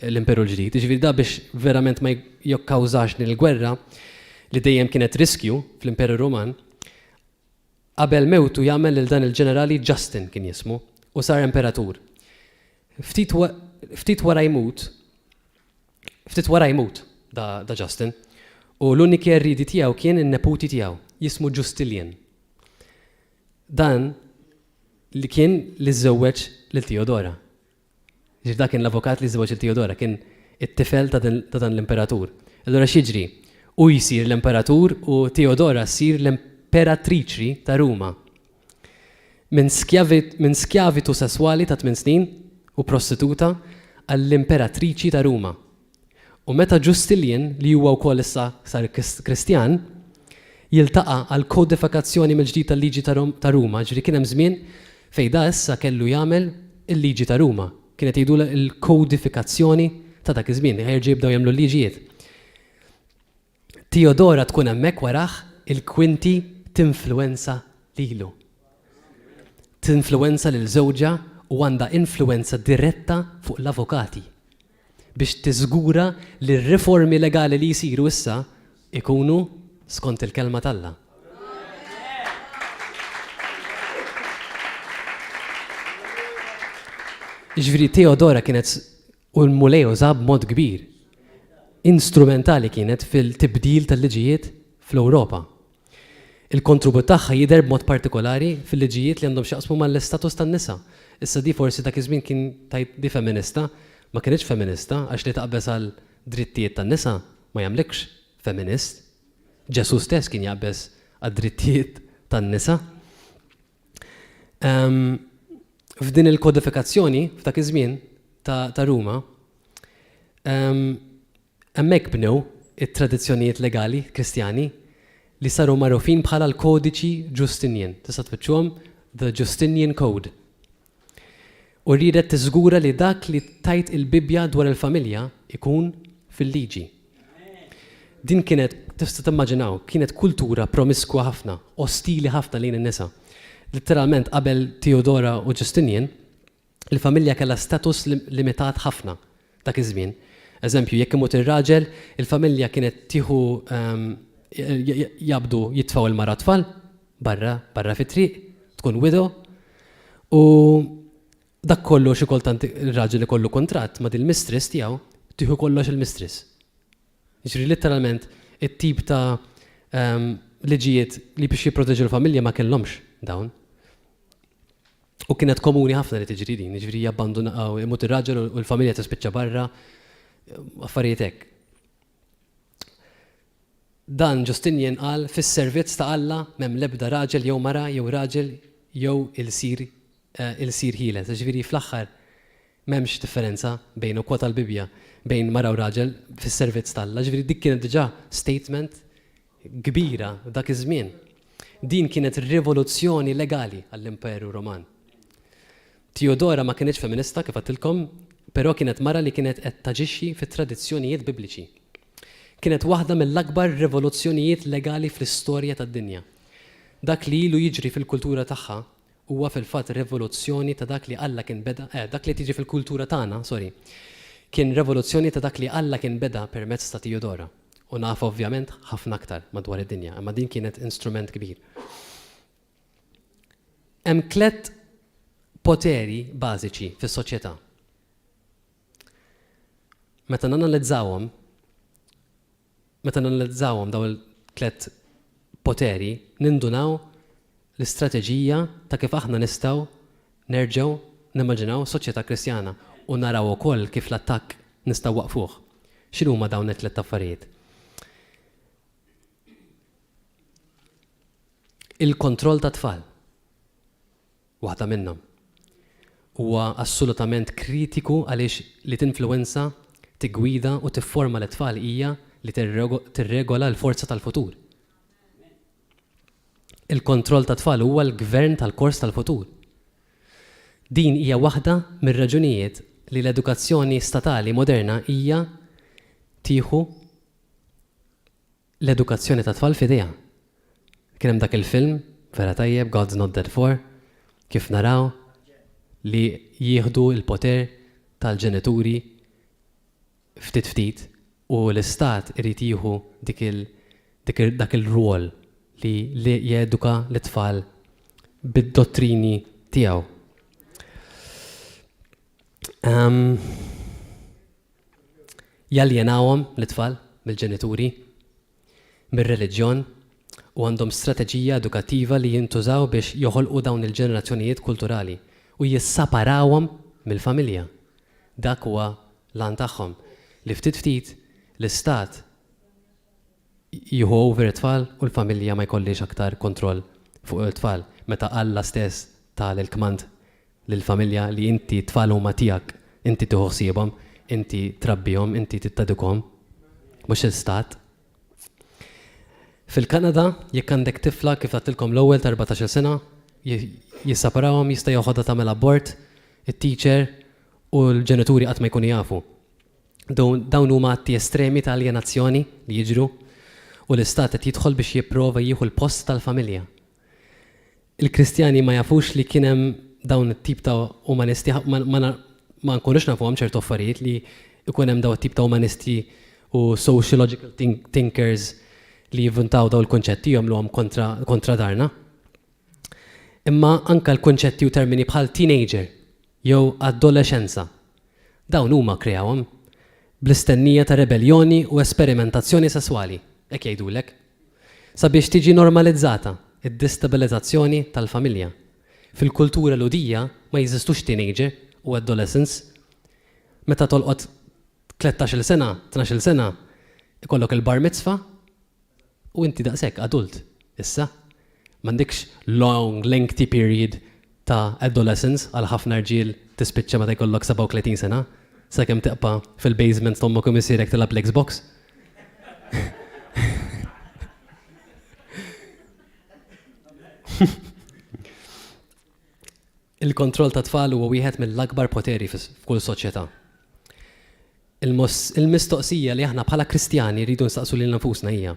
l-Imperu l-ġdid. Jiġifieri da biex verament ma jokkawżax l-gwerra li dejjem kienet riskju fl-Imperu Roman, qabel mewtu jagħmel lil dan il-ġenerali Justin kien jismu u sar imperatur. Ftit wara jmut da Justin u l-uniki erridi tiegħu kien in-neputi tiegħu jismu Justinian. Dan li kien li żewweġ lil Teodora. Dak kien l-avukat li żewweġ il-Teodora, kien it-tifel ta' dan l-imperatur. Allura x'jiġri? U jsir l-imperatur u Teodora ssir l-imperatriċi ta' Ruma. Minn skjavitu sesswali ta' 8 snin u prostituta għall-imperatriċi ta' Ruma. U meta Justinian li huwa wkoll issa sar Kristjan jiltaqa' għal kodifikazzjoni mill-ġdid tal-liġi ta' Ruma, ġifieri kien hemm żmien fejn da issa kellu jagħmel il-liġi ta' Ruma. Kienet jgħidu l-kodifikazzjoni ta' dak iż-żmien, ħerġa jibdew jagħmlu l-liġijiet. Teodora tkun hemmhekk waraħ il-kwinti tinfluwenza lilu. Tinfluwenza lil żewġa u għandha influwenza diretta fuq l-avukati biex tiżgura li r-riformi legali li jsiru issa ikunu skont il-kelma tal-Alla. Ġifieri Teodora kienet u l-mulej uża b'mod kbir. Instrumentali kienet fil-tibdil tal-liġijiet fl-Ewropa. Il-kontribut tagħha jidher b'mod partikolari fil-liġijiet li għandhom x'jaqsmu mal-istatus tan-nisa. Issa di forsi dak iż-żmien kien tajt di feminista, ma kienx feminista għax li taqbeż għal drittijiet tan-nisa ma jagħmlekx feminist. Ġesu stess kien jaqbeż għad-drittijiet tan-nisa. F'din il-kodifikazzjoni f'dak iż-żmien ta' Ruma, hemmhekk bnew it-tradizzjonijiet legali Kristjani li saru magħrufin bħala l-kodiċi Justinian. Tista' tfittxuhom the Justinian Code. U rridet tiżgura li dak li tajt il-Bibja dwar il-familja ikun fil-liġi. Din kienet, tista' timmaġinaw, kienet kultura promiskwa ħafna, ostili ħafna lejn in-nisa. Literalment qabel Teodora u Justinian, il-familja kellha status limitat ħafna dak iż-żmien. Eżempju, jekk imut ir-raġel, il-familja kienet tieħu jabdu jitfgħu il-mara tfal barra fit-triq, tkun widow, u dak kollu xi kultant ir-raġel ikollu kontratt ma' dil-mistress tiegħu tieħu kollox il-mistress. Jiġri literalment it-tip ta' liġijiet li biex jipproteġu l-familja ma kellhomx dawn. U kienet komuni ħafna li tiġri din, jiġri jabbandunaw imut ir-raġel u l-familja tispiċċa barra, affarijiet hekk. Dan Justinian qal fis-servizz ta' Alla m'hemm l-ebda raġel jew mara jew raġel jew il-sir ħieles. Jiġifieri fl-aħħar m'hemmx differenza bejn ukoll tal-Bibja bejn mara u raġel fis-servizz ta' Alla. Jiġifieri dik kienet diġà statement kbira dak iż-żmien. Din kienet rivoluzzjoni legali għall-Imperu Roman. Teodora ma kienx feminista kif għattilkom, però kienet mara li kienet qed taġixxi fit-tradizzjonijiet bibliċi. Kienet waħda mill-akbar rivoluzzjonijiet legali fl-istorja tad-dinja. Dak li ilu jiġri fil-kultura tagħha huwa fil-fatt rivoluzzjoni ta' dak li Alla kien beda, dak li tiġi fil-kultura tagħna, kien rivoluzzjoni ta' dak li Alla kien beda permezz ta' Teodora. U naf ovvjament ħafna aktar madwar id-dinja, imma din kienet instrument kbir. Hemm 3 poteri bażiċi fis-soċjetà. Meta nanalizzawhom, meta nanalizzawhom daw il-tlet poteri, nindunaw l-istrateġija ta' kif aħna nistgħu nerġgħu nimmaġinaw soċjetà Kristjana u naraw ukoll kif l-attakk nistgħu waqfuh. X'inhu huma dawn it-tliet affarijiet? Il-kontroll ta' tfal. Waħda minnhom. Huwa assolutament kritiku għaliex li tinfluwenza, tigwida u tifforma l-tfal hija li tirregola l-forza tal-futur. Il-kontroll ta' tfal huwa l-gvern tal-kors tal-futur. Din hija waħda mir-raġunijiet li l-edukazzjoni statali moderna hija tieħu l-edukazzjoni ta' tfal f'idejha. Kien hemm dak il-film vera tajjeb God's Not Dead 4 kif naraw li jieħdu l-poter tal-ġenituri ftit u l-istat irid jieħu dak il-rwol li jeduka l-tfal bid-dottrini tiegħu. Jaljenawhom l-tfal mill-ġenituri, mir-reliġjon u għandhom strateġija edukattiva li jintużaw biex joħolqu dawn il-ġenerazzjonijiet kulturali u jissaparawhom mill-familja. Dak huwa l-għan tagħhom li ftit l-istat jieħu over it-tfal u l-familja ma jkollix aktar kontroll fuq it-tfal. Meta Alla stess tal-kmand lill-familja li inti tfal huma tiegħek, inti tieħu ħsiebhom, inti trabbihom, inti tittedukhom, mhux il-stat. Fil-Kanada jekk għandek tifla kif għattilkom l-ewwel ta' 14 sena, jissaparawhom jista' joħodha tagħmel abort, it-teacher u l-ġenituri qatt ma jkunu jafu. Dawn huma atti estremi ta' aljenazzjoni li jiġru u l-istat qed jidħol biex jipprova jieħu l-post tal-familja. Il-Kristjani ma jafux li kien hemm dawn it-tip ta' umanisti ma nkunux nafuhom ċertu affarijiet li ikun hemm dawn it-tip ta' umanisti u sociological thinkers li jivvuntaw daw il-konċetti jagħmluhom kontra darna. Imma anke l-konċetti u termini bħal teenager jew adolescenza dawn huma krejawhom bl-istennija ta' rebellioni u esperimentazzjoni sesswali, hekk jgħidulek, sabiex tiġi normalizzata id-destabilizzazzjoni tal-familja. Fil-kultura ludija ma jeżistux teenager u adolescence. Meta tolqot 13 sena, 12 sena, ikollok il-bar mitzva u inti daqshekk adult. Issa, m'għandekx long, lengthy period ta' adolescence għal ħafna rġiel tispiċċa meta jkollok 37 sena. Sakemm teqpa' fil-basement tommok u missierek tilab l-Xbox. Il-kontroll ta' tfal huwa wieħed mill-akbar poteri f'kull soċjetà. Il-mistoqsija li aħna bħala Kristjani rridu nsaqsu lil nfusna hija: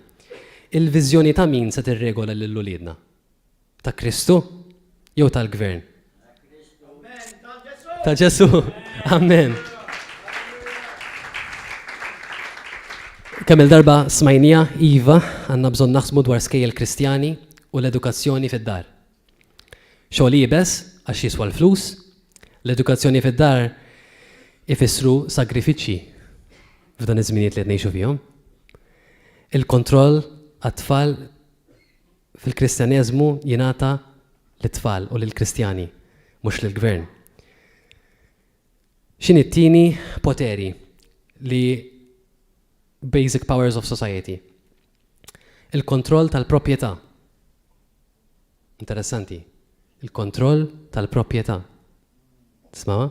il-viżjoni ta' min se tirregola lil uliedna? Ta' Kristu jew tal-Gvern? Ta' Ġesu. Amen. Kemm il-darba smajnija, Iva, għandna bżonn naħsmu dwar skejjel Kristjani u l-edukazzjoni fid-dar. Xogħol jibes għax jiswa l-flus, l-edukazzjoni fid-dar ifissru sagrifiċċji f'dan iż-żminijiet li qed ngħixu fihom. Il-kontroll għat-tfal fil-Kristjaneżmu jingħata lit-tfal u lill-Kristjani, mhux lill-Gvern. X'inhi t-tieni poteri li basic powers of society? Il-kontroll tal-proprjetà. Interessanti. Il-kontroll tal-proprjetà. Tismawa?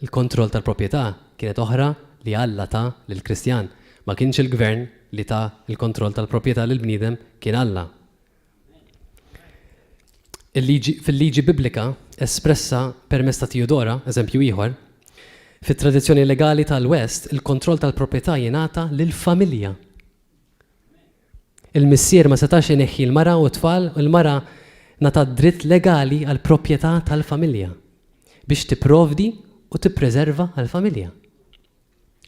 Il-kontroll tal-proprjetà kienet oħra li Alla ta' lill-Kristjan. Ma kienx il-Gvern li ta' il-kontroll tal-proprjetà lill-bniedem, kien Alla. Fil-liġi biblika espressa permezz ta' Teodora, eżempju ieħor, fit-tradizzjoni legali tal-West, il-kontroll tal-proprjetà jingħata lill-familja. Il-missier ma setax ineħħi l-mara u t-tfal, u l-mara nata dritt legali għal-proprjetà tal-familja biex tipprovdi u tippreserva għal-familja.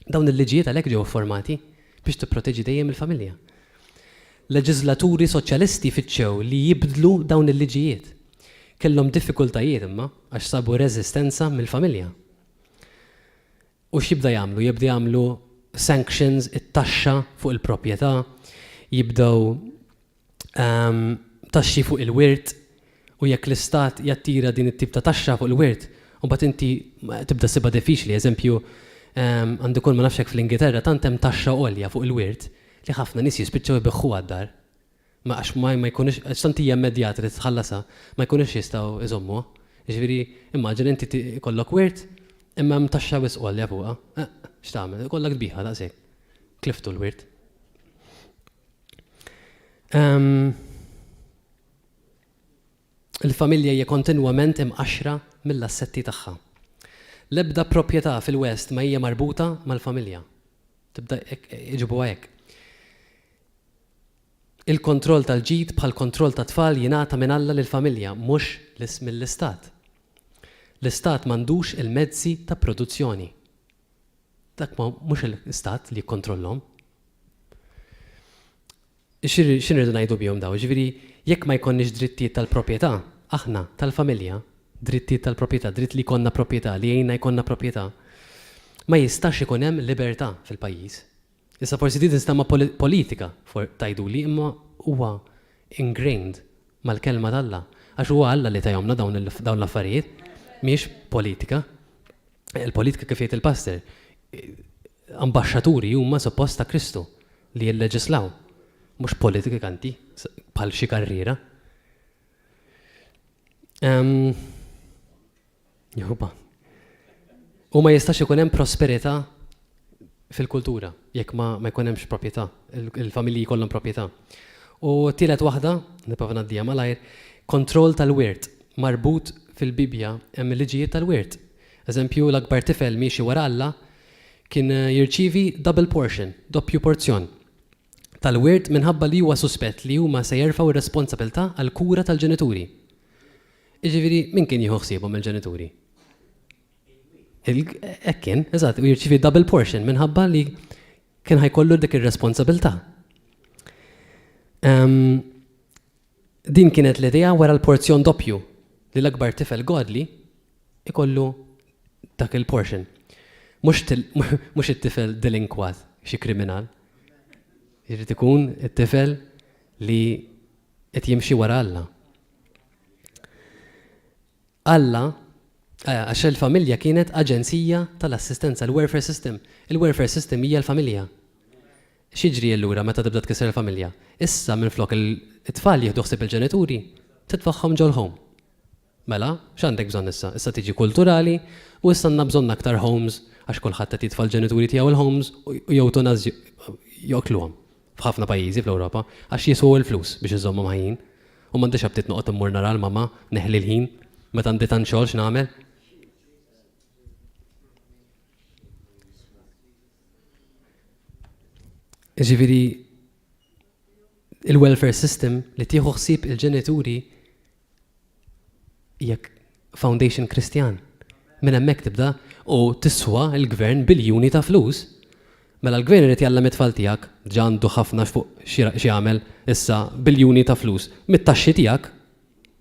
Dawn il-liġijiet għalhekk ġew formati biex tipproteġi dejjem il-familja. Leġislaturi soċjalisti fitxew li jibdlu dawn il-liġijiet. Kellhom diffikultajiet imma għax sabu reżistenza mill-familja. U x'jibda jagħmlu? Jibda jagħmlu sanctions, it-taxxa fuq il-proprjetà, jibdew taxxi fuq il-wirt u jekk l-istat jattira din it-tip ta' taxxa fuq il-wirt, u mbagħad inti tibda sibha diffiċli. Eżempju, għandu kull ma nafx hekk fl-Ingilterra tant hemm taxxa għolja fuq il-wirt li ħafna nies jispiċċaw jbeħħu għad-dar. Ma għax ma jkunux għax tant hija immedjata li tħallasha ma jkunux jistgħu iżommu. Jiġifieri immaġin inti kollok wirt imma hemm taxxa wisq għolja fuqha. X'tagħmel? Kollok tbieħha daqshekk. Kliftu l-wirt. Il-familja hija kontinwament imqaxra mill-assetti tagħha. L-ebda proprjetà fil-West ma hija marbuta mal-familja. Tibda iġibu hekk. Il-kontroll tal-ġid bħal kontroll ta' tfal jingħata minn Alla lill-familja, mhux mill-istat. L-istat m'għandux il-mezzi ta' produzzjoni. Dak mhux l-istat li jikkontrollhom. X'inridu ngħidu bihom daw? Ġifieri jekk ma jkollniex drittijiet tal-proprjetà, aħna tal-familja, drittijiet tal-proprjetà, dritt li jkollna proprjetà, li jgħinna jkollna proprjetà, ma jistax ikun hemm libertà fil-pajjiż. Issa forsi din tistama politika tajduli imma huwa ingrained mal-kelma d'Alla. Għax huwa Alla li tajomna dawn l-affarijiet, mhix politika. Il-politika kif jgħid il-pastor, ambaxxaturi huma suppost ta' Kristu li jilleġislaw, mhux politikanti bħal xi karriera. U ma jistax ikun hemm prosperità fil-kultura, jekk ma jkun hemmx proprjetà, il-familji jkollhom proprjetà. U tielet waħda, nipprova ngħaddija malajr, kontroll tal-wirt, marbut fil-Bibja hemm il-liġijiet tal-wirt. Eżempju, l-akbar tifel miexi wara Alla kien jirċievi double portion, doppju porzjon tal-wirt minħabba li huwa suspett li huma se jerfgħu ir-responsabilità għall-kura tal-ġenituri. Jiġifieri min kien jieħu ħsiebhom il-ġenituri? Kien, eżatt, u jirċievi double portion minħabba li kien ħajkollu dik ir-responsabilità. Din kienet l-idea wara l-porzjon doppju li l-akbar tifel godli ikollu dak il-portion. Mhux it-tifel delinkwat, xi kriminal. Jrid ikun it-tifel li qed jimxi wara Alla. Alla għax il-familja kienet aġenzija tal-assistenza, l-welfare system. Il-welfare system hija l-familja. X'jiġri allura meta tibda tkisser il-familja? Issa minflok it-tfal jieħdu ħsieb il-ġenituri, titfaħħom ġol home. Mela, x'għandek bżonn issa? Issa tiġi kulturali u issa għandna bżonn aktar homes għax kulħadd qed jitfal ġenituri tiegħu il-homes jew tunas jokluhom f'ħafna pajjiżi fl-Ewropa għax jiswu l-flus biex iżommhom ħajjin. U m'għandix abtit noqgħod immur nara l-mama neħli l-ħin meta għandi tant xogħol x'nagħmel. Ġifieri il-welfare system li tieħu ħsieb il-ġenituri hija foundation Kristjan. Minn hemmhekk tibda u tiswa l-gvern biljuni ta' flus. Mela l-gvern irid jalla mit-tfal tiegħek ġandu ħafna fuq xi jagħmel issa biljuni ta' flus mit-taxxi tiegħek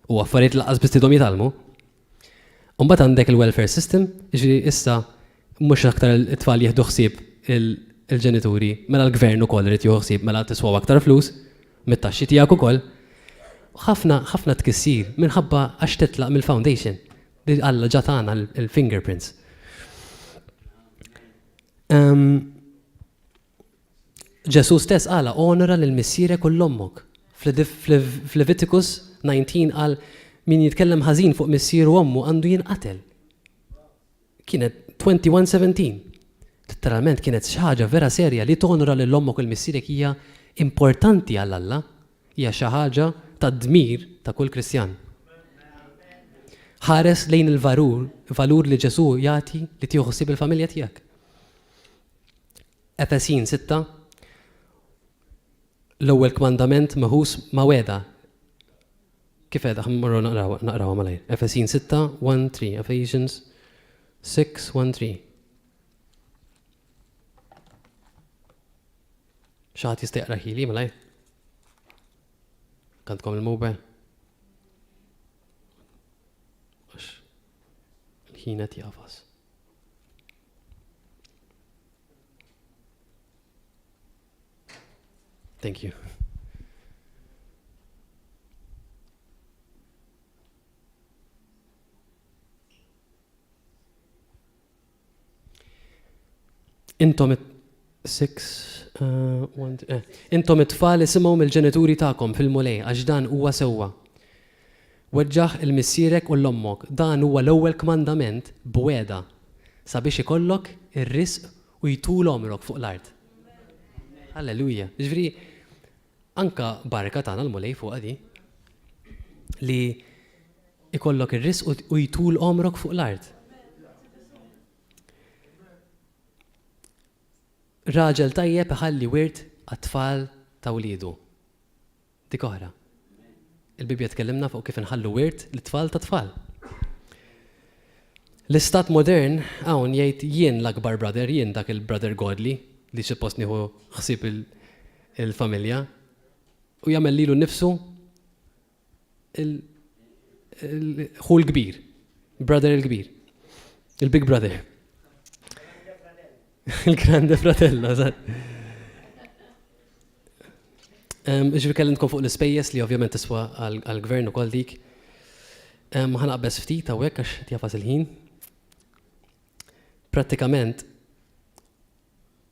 u affarijiet laqas biss tidhom jitalmu. U mbagħad għandek il-welfare system, jiġri issa mhux aktar it-tfal jieħdu ħsieb il-ġenituri, mela l-gvern ukoll irid jieħu ħsieb mela tiswa aktar flus mit-taxxi tiegħek ukoll. Ħafna tkissir minħabba għax titlaq mill-foundation li Alla ġat għandna il-fingerprints. Ġesu stess qala onora lil missierek u l-ommok. Fl-Leviticus 19 qal min jitkellem ħażin fuq missieru ommu għandu jinqatel. Kienet 21:17. Literalment kienet xi ħaġa vera serja li tonora lil ommok u l-missierek hija importanti għal Alla, hija xi ħaġa ta' dmir ta' kull Kristjan. Ħares lejn il-valur li Ġesu jagħti li tieħu ħsieb il-familja tiegħek. Efesin 6 l-ewwel kmandament maħus ma' weda. Kif qed ħammorru naqrawha malajr. Efesin 6:1-3, Ephesians 6:1-3. Xaħat jista' jaqra ħili malajr? Kantkom il-mobile? Il-ħin qed jafas. Thank you. Intom it-tfal isimgħu mill-ġenituri tagħkom fil-mulej għax dan huwa sewwa. Weġġaħ il-missierek u l-ommok, dan huwa l-ewwel kmandament b'weda sabiex ikollok ir-risq u jtul omrok fuq l-art. Alleluja. Ġifieri anka barka tagħna l-mulej fuq di li ikollok ir-risq u jtul omrok fuq l-art. Raġel tajjeb iħalli wirt għat-tfal ta' wliedu. Dik oħra. Il-Bibja tkellimna fuq kif inħallu wirt l-tfal ta' tfal. L-istat modern hawn jgħid jien l-akbar brother, jien dak il-brother godly li suppost nieħu ħsieb il-familja u jagħmel lilu nnifsu ħu l-kbir, brother il-kbir, il-big brother. Il-grande fratella, zad. Ġifi kellimtkom fuq l-ispejjeż li ovvjament tiswa għal-gvern ukoll dik. Ħanaqbes ftit hawnhekk għax jafas il-ħin. Prattikament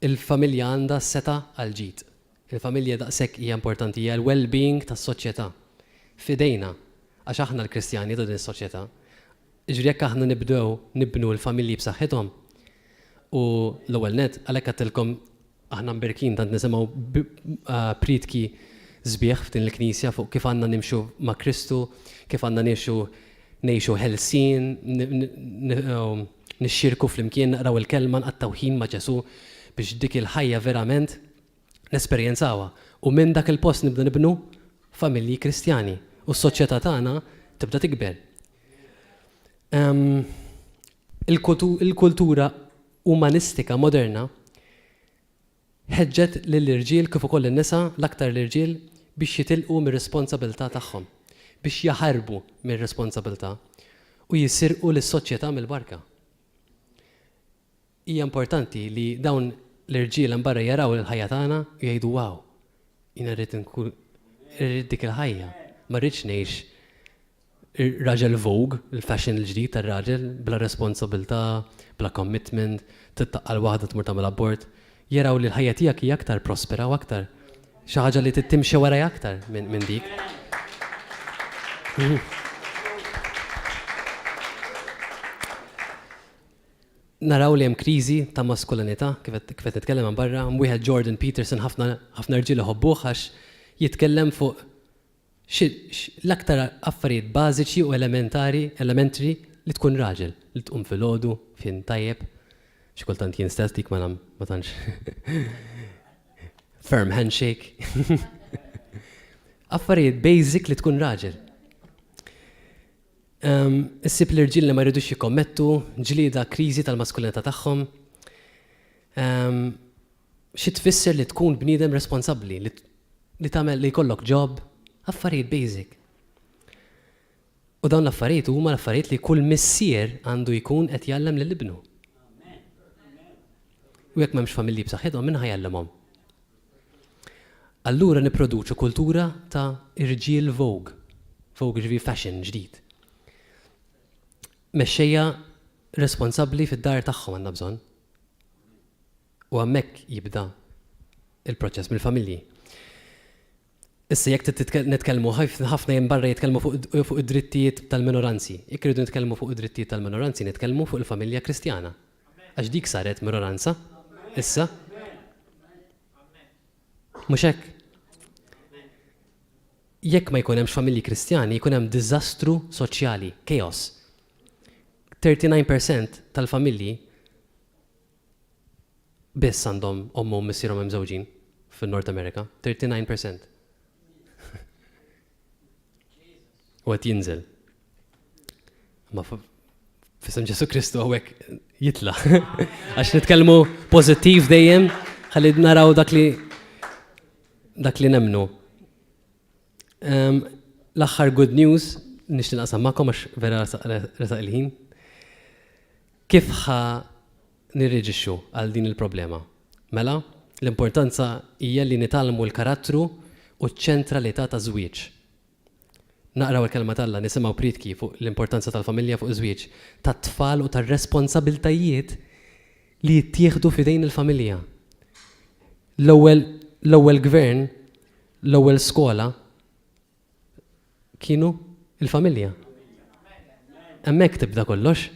il-familja għandha seta għal-ġid. Il-familja daqshekk hija importanti, hija l-well-being tas-soċjetà. Fidejna għax aħna l-Kristjani ta' din is-soċjetà. Ġifieri jekk aħna nibnu l-familji b'saħħithom. U l-ewwel net għalhekk għattilkom aħna mberkin tant nisimgħu pritki sbieħ f'din il-Knisja fuq kif għandna nimxu ma' Kristu, kif għandna ngħixu ħelsien, nixxirku flimkien naqraw il-kelma nqattaw ħin ma' Ġesu biex dik il-ħajja verament nesperjenzawha. U minn dak il-post nibda nibnu familji Kristjani u s-soċjetà tagħna tibda tikber. Il-kultura umanistika moderna ħeġġet lill-irġiel kif ukoll in-nisa l-aktar l-irġiel biex jitilqu mir-responsabilità tagħhom, biex jaħarbu mir-responsabilità u jissirqu lis-soċjetà mill-barka. Hija importanti li dawn l-irġiel hemm barra jaraw il-ħajja tagħna u jgħidu wow, jiena rrid dik il-ħajja, ma rridx ngħix raġel vogue, il-fashion il-ġdid tar-raġel, bla responsabilità, bla commitment, tittaqqal waħda tmur tagħmel abort, jaraw li l-ħajja tiegħek hija aktar prospera u aktar xi ħaġa li tittimxi warajja aktar minn dik. Naraw li hemm kriżi ta' maskulinità kif qed nitkellem hemm barra, wieħed Jordan Peterson ħafna rġiel iħobbuh għax jitkellem fuq l-aktar affarijiet bażiċi u elementari li tkun raġel, li tqum filgħodu fin tajjeb, xi kultant jien stess dik ma tantx firm handshake. Affarijiet basic li tkun raġel. Issib l-irġiel li ma jridux jikkommettu, ġlieda kriżi tal-maskulinità tagħhom. Xi tfisser li tkun bniedem responsabbli, li tagħmel li jkollok job, affarijiet basic. U dawn l-affarijiet huma l-affarijiet li kull missier għandu jkun qed jgħallem lill-ibnu. U jekk m'hemmx familji b'saħħithom min ħajjallemhom. Allura nipproduċu kultura ta' irġiel vogue. Vogue ġifieri fashion ġdid. Mexxejja responsabbli fid-dar tagħhom għandna bżonn. U hemmhekk jibda il-proċess mill-familji. Issa jekk nitkellmu ħafna jien barra jitkellmu fuq id-drittijiet tal-minoranzi. Jekk irridu nitkellmu fuq id-drittijiet tal-minoranzi, nitkellmu fuq il-familja Kristjana. Għax dik saret minoranza issa. Mhux hekk. Jekk ma jkun hemmx familji Kristjani, jkun hemm diżastru soċjali, chaos. 39% tal-familji biss għandhom ommu missierhom hemm żewġin fin-Nord Amerika, 39%. U għet jinżel. Ma fissem Ġesu Kristu għawek jitla. Għax nitkellmu pozittiv dejjem, ħalli naraw dak li nemnu. L-axħar good news, nix naqsam ma'kom għax vera resaq il-ħin. Kif ħa nirreġixxu għal din il-problema? Mela, L-importanza hija li nitalmu l-karattru u ċ-ċentralità ta' żwieġ. Naqraw il-kelma talla nisimgħu pritki fuq l-importanza tal-familja fuq żwieġ, tat-tfal u tar-responsabiltajiet li jittieħdu f'idejn il-familja. L-ewwel gvern, l-ewwel skola kienu il-familja. Hemmhekk tibda kollox.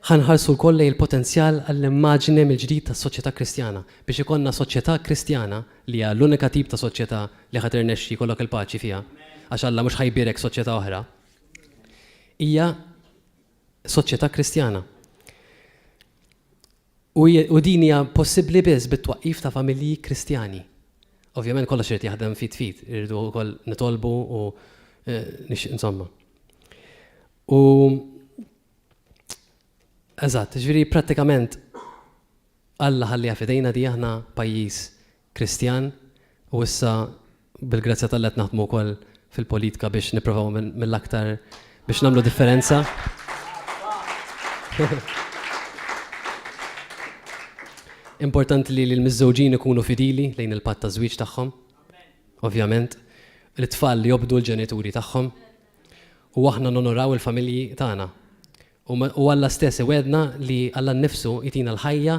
Ħanħarsu l-koll il-potenzjal għall-immaġni mill-ġdid tas-soċjetà Kristjana biex ikonna soċjetà Kristjana li hija l-unika tip ta' soċjetà li ħadd irnexxi jkollok il-paċi fiha għax Alla mhux ħajbierek soċjetà oħra. Hija soċjetà Kristjana. U din hija possibbli biss bit-twaqqif ta' familji Kristjani. Ovvjament kollox irid jaħdem fit, irridu wkoll nitolbu u insomma. Eżatt, ġifieri prattikament Alla ħalliha f'idejna di aħna pajjiż Kristjan u issa bil-grazzja tal qed naħdmu wkoll fil-politika biex nippruvaw mill-aktar biex nagħmlu differenza. Importanti li l-miżżewġin ikunu fidili lejn il-patt ta' żwieġ tagħhom. Ovvjament, l-tfal li jobdu l-ġenituri tagħhom u aħna nonoraw il-familji tagħna. U Alla stess wedna li Alla nnifsu jitina l-ħajja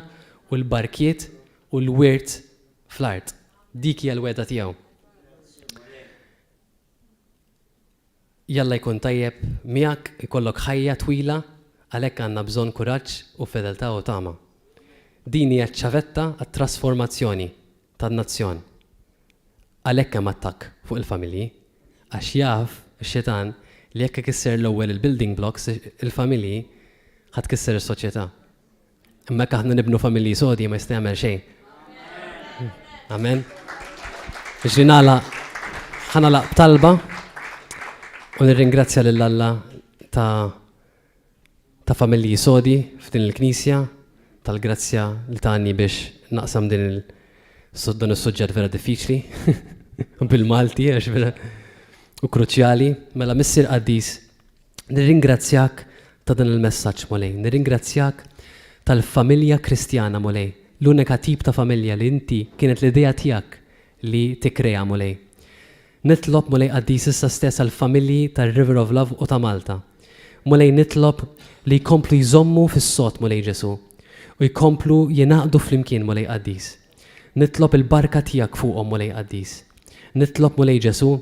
u l-barkiet u l-wirt fl-art. Dik hija l-weda tiegħu. Jalla jkun tajjeb miegħek ikollok ħajja twila għalhekk għandna bżonn kuraġġ u fedeltà u tama. Din hija ċ-ċavetta għat-trasformazzjoni tan-nazzjon. Għalhekk hemm attakk fuq il-familji għax jaf ix-xetan li jekk ikisser l-ewwel il-building blocks il-familji ħadd kisser is-soċjetà. Imma jekk aħna nibnu familji sodi ma jista' jagħmel xejn. Amen. Biex ħanalaq b'talba u nirringrazzja lil Alla ta' familji sodi f'din il-Knisja tal-grazzja li tani biex naqsam dan is-suġġett vera diffiċli bil-Malti għax vera u kruċjali, mela Missier Qaddis, nirringrazzjak ta' dan il-messaġġ Mulej, nirringrazzjak tal-familja Kristjana Mulej, l-unika tip ta' familja li inti kienet l-idea tiegħek li tikkrea Mulej. Nitlob Mulej Qaddis issa stess għall-familji tar-River of Love u ta' Malta. Mulej nitlob li jkomplu jżommu fis-sod Mulej Ġesu u jkomplu jingħaqdu flimkien Mulej Qaddis. Nitlob il-barka tiegħek fuqhom Mulej Qaddis. Nitlob Mulej Ġesu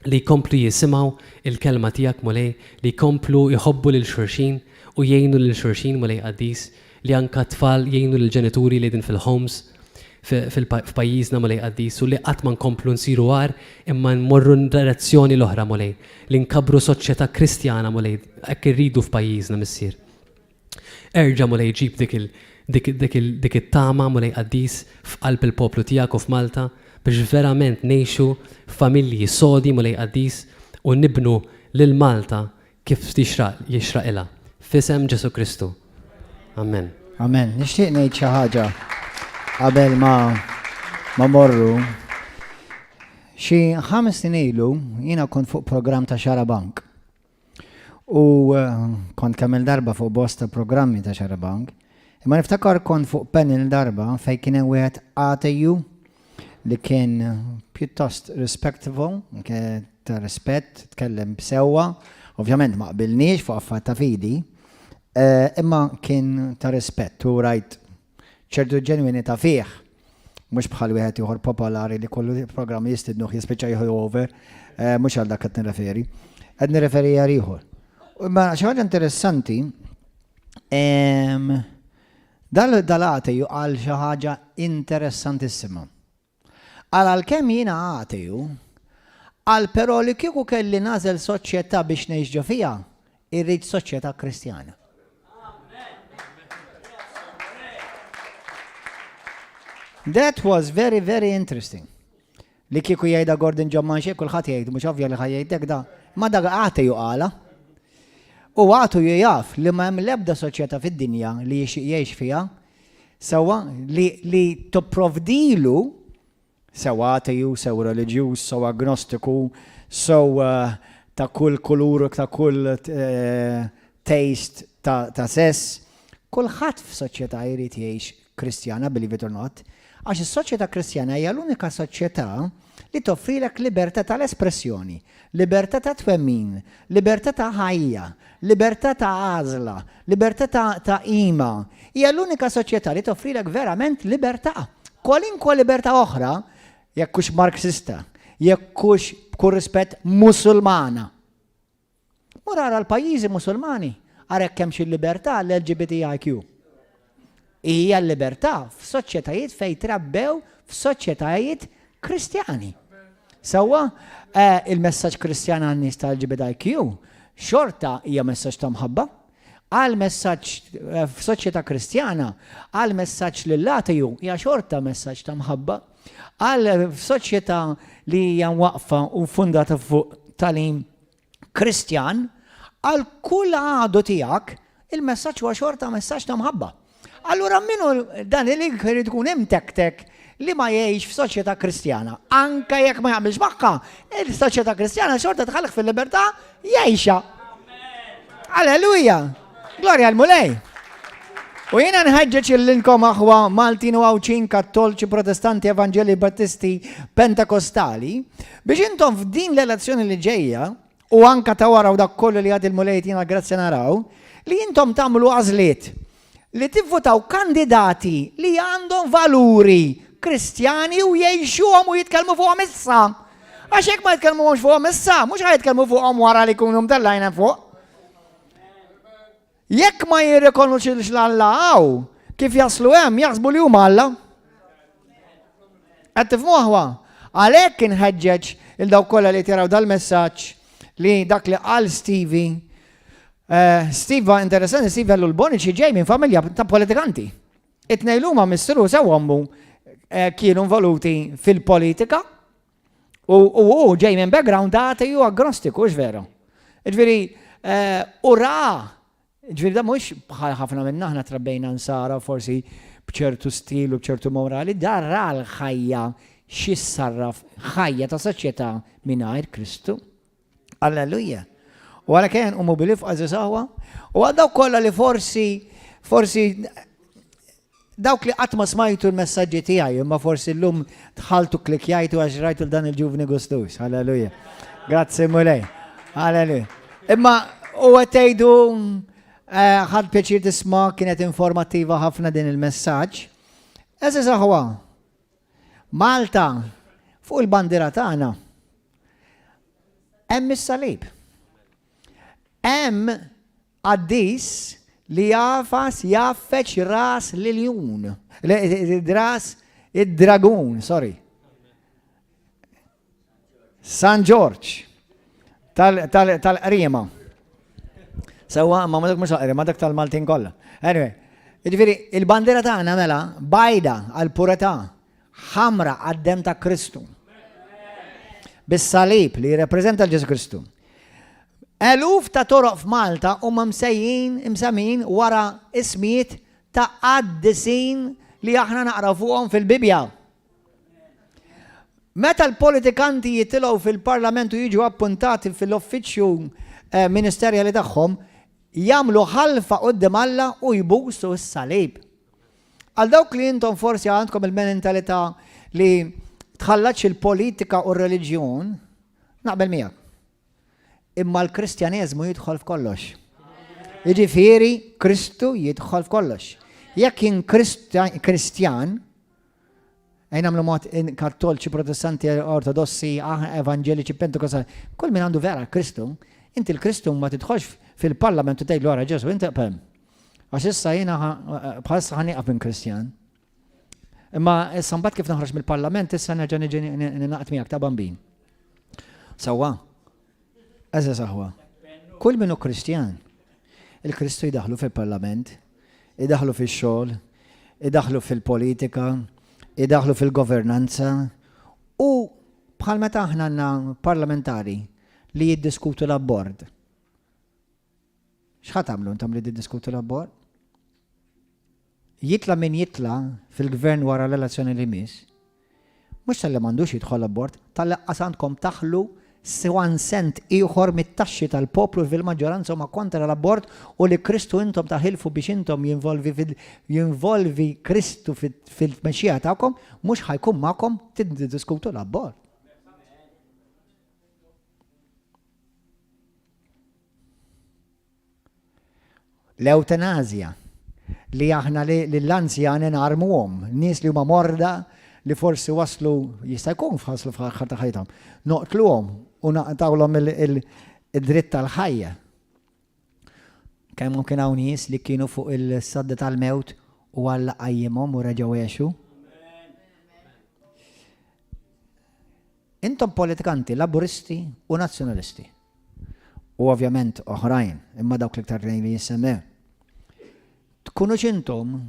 li jkomplu jisimgħu il-kelma tiegħek Mulej, li jkomplu jħobbu lil xulxin u jgħinu lil xulxin Mulej Qaddis, li anke tfal jgħinu lil ġenituri li din fil-homes f'pajjiżna Mulej Qaddis u li qatt ma nkomplu nsiru għar imma nmorru direzzjoni l-oħra Mulej, li nkabru soċjetà Kristjana Mulej, hekk irridu f'pajjiżna Missier. Erġa' Mulej ġib dik it-tama Mulej Qaddis f'qalb il-poplu tiegħek u f'Malta biex verament ngħixu familji sodi Mulej Qaddis u nibnu lil Malta kif jixraq ilha. F'isem Ġesu Kristu. Amen. Amen. Nixtieq ngħid xi ħaġa qabel ma morru. Xi 5 snin ilu jiena kont fuq programm ta' Xarabank. U kont kemm il-darba fuq bosta programmi ta' Xarabank. Imma niftakar kont fuq panel darba fejn kien hemm wieħed ATU li kien pjuttost respectable, ta' rispett, tkellem b'sewwa, ovvjament ma qbilniex fuq affarijiet ta' fidi, imma kien ta' rispett u rajt ċertu ġenwinità fih, mhux bħal wieħed ieħor popolari li kollu programm jistidnuh jispiċċa jieħu over, mhux għal dak qed nirreferi. Qed nirreferi għal ieħor. Imma xi ħaġa interessanti, dal-għatiju għal xi ħaġa interessantissima. Għal-kemm jiena għatiju, għal però li kieku kelli nażel soċjetà biex ngħix fiha, irrid soċjetà Kristjana. That was very, very interesting. Li kieku jgħidha Gordon John Manxie, kulħadd jgħid, mhux ovvja li ħajjgħidlek da, ma dak għatiju qala. U għatiju jaf li ma hemm l-ebda soċjetà fid-dinja li jgħix fiha, sewwa li tipprovdilu sew ateju, sew reliġjuż, sew agnostiku, sew ta' kull kulur, ta' kull taste ta' sess. Kulħadd f'soċjetà jrid jgħix kristjana, believe it or not, għax is-soċjetà kristjana hija l-unika soċjetà li toffrilek libertà tal-espressjoni, libertà ta' twemmin, libertà ta' ħajja, libertà ta' għażla, libertà ta' ima. Hija l-unika soċjetà li toffrilek verament libertà. Kwalinkwa libertà oħra, jekk hux marxista, jekk hux b'kull rispett musulmana. Mur ara l-pajjiżi musulmani, ara kemm xi libertà l-LGBTIQ. Hija l-libertà f'soċjetajiet fejn trabbew f'soċjetajiet kristjani. Sewwa il-messaġġ kristjan għan-nies tal-LGBTIQ xorta hija messaġġ ta' mħabba, għal messaġġ f'soċjetà kristjana, għal messaġġ lill-atiju hija xorta messaġġ ta' mħabba, għal f'soċjetà li hija waqfa u fundata fuq talim kristjan, għal kull għadu tiegħek il-messaġġ huwa xorta messaġġ ta' mħabba. Allura minnu dan il-inkri tkun imtektek li ma jgħix f'soċjetà kristjana. Anka jekk ma jagħmilx magħha, il-soċjetà kristjana xorta tħallek fil-libertà jgħixha. Alleluja! Glorja l-mulej! U jiena nħeġġeġ il-linkom aħwa Maltin u Għawċin, Kattolċi, Protestanti, Evangeli, Battisti, Pentakostali, biex intom f'din l-elezzjoni li ġejja, u anka ta' waraw dak kollu li għad il-mulej tina grazzja naraw, li intom tagħmlu għażliet li tivvotaw kandidati li għandhom valuri kristjani u jgħixuhom u jitkellmu fuqhom issa. Għax hekk ma jitkellmuhomx fuqhom issa, mhux ħajitkellmu fuqhom wara li jkunu mdellajna fuq. Jekk ma jirrikonoxxilx l-Alla hawn, kif jaslu hemm jaħsbu li huma Alla. Qed tifhmu aħwa, għalhekk inħeġġeġ il dawk kollha li tiraw dal-messaġġ li dak li qal Stevie. Steve interessanti, Steve għallu l-Bonici ġej minn familja ta' politikanti. It-nejluma missiru sewwammu kienu involuti fil-politika u ġej minn background dati u agnostiku, ġvera. Ġveri, ura, ġveri da mux bħal ħafna minna ħna trabbejna nsara forsi bċertu stil u bċertu morali, darra l-ħajja xissarraf ħajja ta' soċjetà mingħajr Kristu. Alleluja. U għala kien u mobilif għaziz għawa, u għaddaw kolla li forsi dawk li għatma smajtu l-messagġi tijaj, imma forsi l-lum tħaltu klikjajtu għax rajtu l-dan il-ġuvni gustus. Halleluja. Grazie mulej. Halleluja. Imma u għattejdu ħad pjaċir tisma kienet informativa ħafna din il-messagġ. Għaziz għawa, Malta, fuq il-bandira tagħna, hemm is-salib. Hemm qaddis li jaffeċ ras l-iljun, ras id-dragun, sorry. San George, tal-Qrima. Sewa, ma dak mux tal-Qrima, dak tal-Maltin kollha. Anyway, ġifieri il-bandera tagħna mela bajda għal-purità, ħamra għad-dem ta' Kristu. Bis-salib li jirrepreżenta l-Ġesu Kristu. Eluf ta' toroq f'Malta huma msemmin wara ismijiet ta' qaddisin li aħna naqra fuqhom fil-Bibja. Meta l-politikanti jitilgħu fil-Parlament u jiġu appuntati fil-uffiċċju ministerjali tagħhom, jagħmlu ħalfa quddiem Alla u jbusu s-salib. Għal dawk li intom forsi għandkom il-mentalità li tħallatx il-politika u r-reliġjon, naqbel miegħek. Imma l-Kristjaneżmu jidħol f'kollox. Jiġifieri Kristu jidħol f'kollox. Jekk kien Kristjan, nagħmlu mod Kattolċi, Protestanti, Ortodossi, Evangeliċi, Pentekostali, kull min għandu vera Kristu, inti l-Kristu ma tidħolx fil-Parlament u tgħidlu wara Ġesu, inti qbem. Għax issa jiena bħalissa ħanieqaf minn Kristjan. Imma issa mbagħad kif naħroġ mill-Parlament issa nerġa' niġi ninaqgħod miegħek ta' bambin. Sewwa. Eżez aħwa, kull minnu Kristjan, il-Kristu jidaħlu fil-Parlament, jidaħlu fil-xogħol, jidaħlu fil-politika, jidaħlu fil-governanza u bħal meta aħna għandna parlamentari li jiddiskutu l-abbord. X'ħat tagħmlu intom li jiddiskutu l-abbord? Jitla min jitla fil-gvern wara l-elezzjoni li miss, mhux tal-li m'għandux jidħol l-abbord, tal-li qasantkom taħlu 1 cent ieħor mit-taxxi tal-poplu fil-maġġoranza huma kontra l-abort u li Kristu intom taħilfu biex intom jinvolvi Kristu fil-tmexxija tagħkom mhux ħajkun magħkom tiddiskutu l-abort. L-eutanazja li aħna lill-anzjani narmuhom, nies li huma morda li forsi waslu jista' jkun faslu f'aħħar ta' ħajthom. Noqtluhom u naqtawlhom id-dritt tal-ħajja. Kemm mumkin hawn nies li kienu fuq il-sadda tal-mewt u Alla qajjimhom u reġgħu jgħixu. Intom politikanti, laburisti u nazzjonalisti. U ovvjament oħrajn, imma dawk l-iktar li jissemmew. Tkunux intom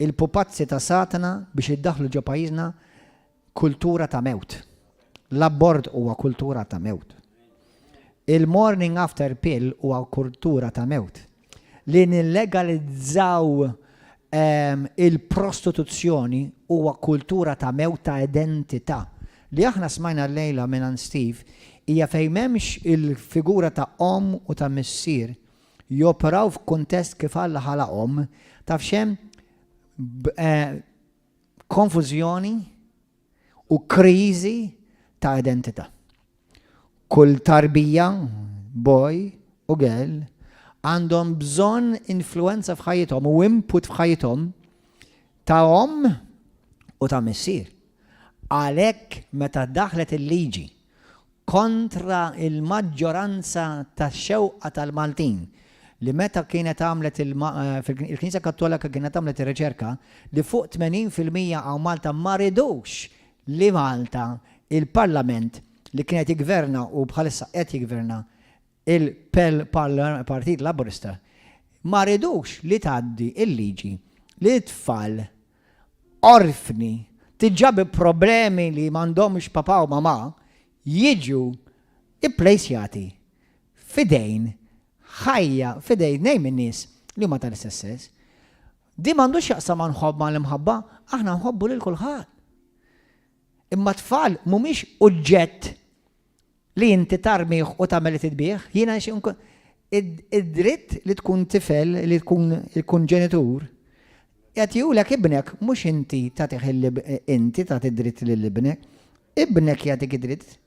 il-pupazzi ta' Satana biex iddaħlu ġo pajjiżna kultura ta' mewt. L-abbord huwa kultura ta' mewt. Il-morning after pill huwa kultura ta' mewt. Li nillegalizzaw il-prostituzzjoni huwa kultura ta' mewt ta' identità. Li aħna smajna l-lejla minn Steve hija fejn m'hemmx il-figura ta' om u ta' missier joperaw f'kuntest kif Alla ħalaqhom taf xemm konfużjoni u kriżi ta' identità. Kull tarbija, boy u girl, għandhom bżonn influenza f'ħajjithom u input f'ħajjithom ta' om u ta' missier. Għalhekk meta daħlet il-liġi kontra il-maġġoranza tax-xewqa tal-Maltin li meta kienet għamlet il-Knisja Kattolika kienet għamlet ir-riċerka li fuq 80% għaw Malta ma ridux li Malta il-Parlament li kienet jigverna u bħalissa qed jigverna il-Partit Laburista ma ridux li tgħaddi il-liġi li tfal orfni tiġġabi problemi li m'għandhomx papa u mama jiġu ipplejsjati fidejn ħajja fidejn nejn min-nies li huma tal-istess. Di m'għandux jaqsam nħobb mal-imħabba, aħna nħobbu lil kulħadd. Imma tfal mhumiex uġġett li inti tarmih u tagħmel li titbih, jiena id-dritt li tkun tifel li tkun ġenitur qed jgħulek ibnek mhux inti tagħtih inti tagħti dritt lil-ibnek, ibnek jagħtik id-dritt.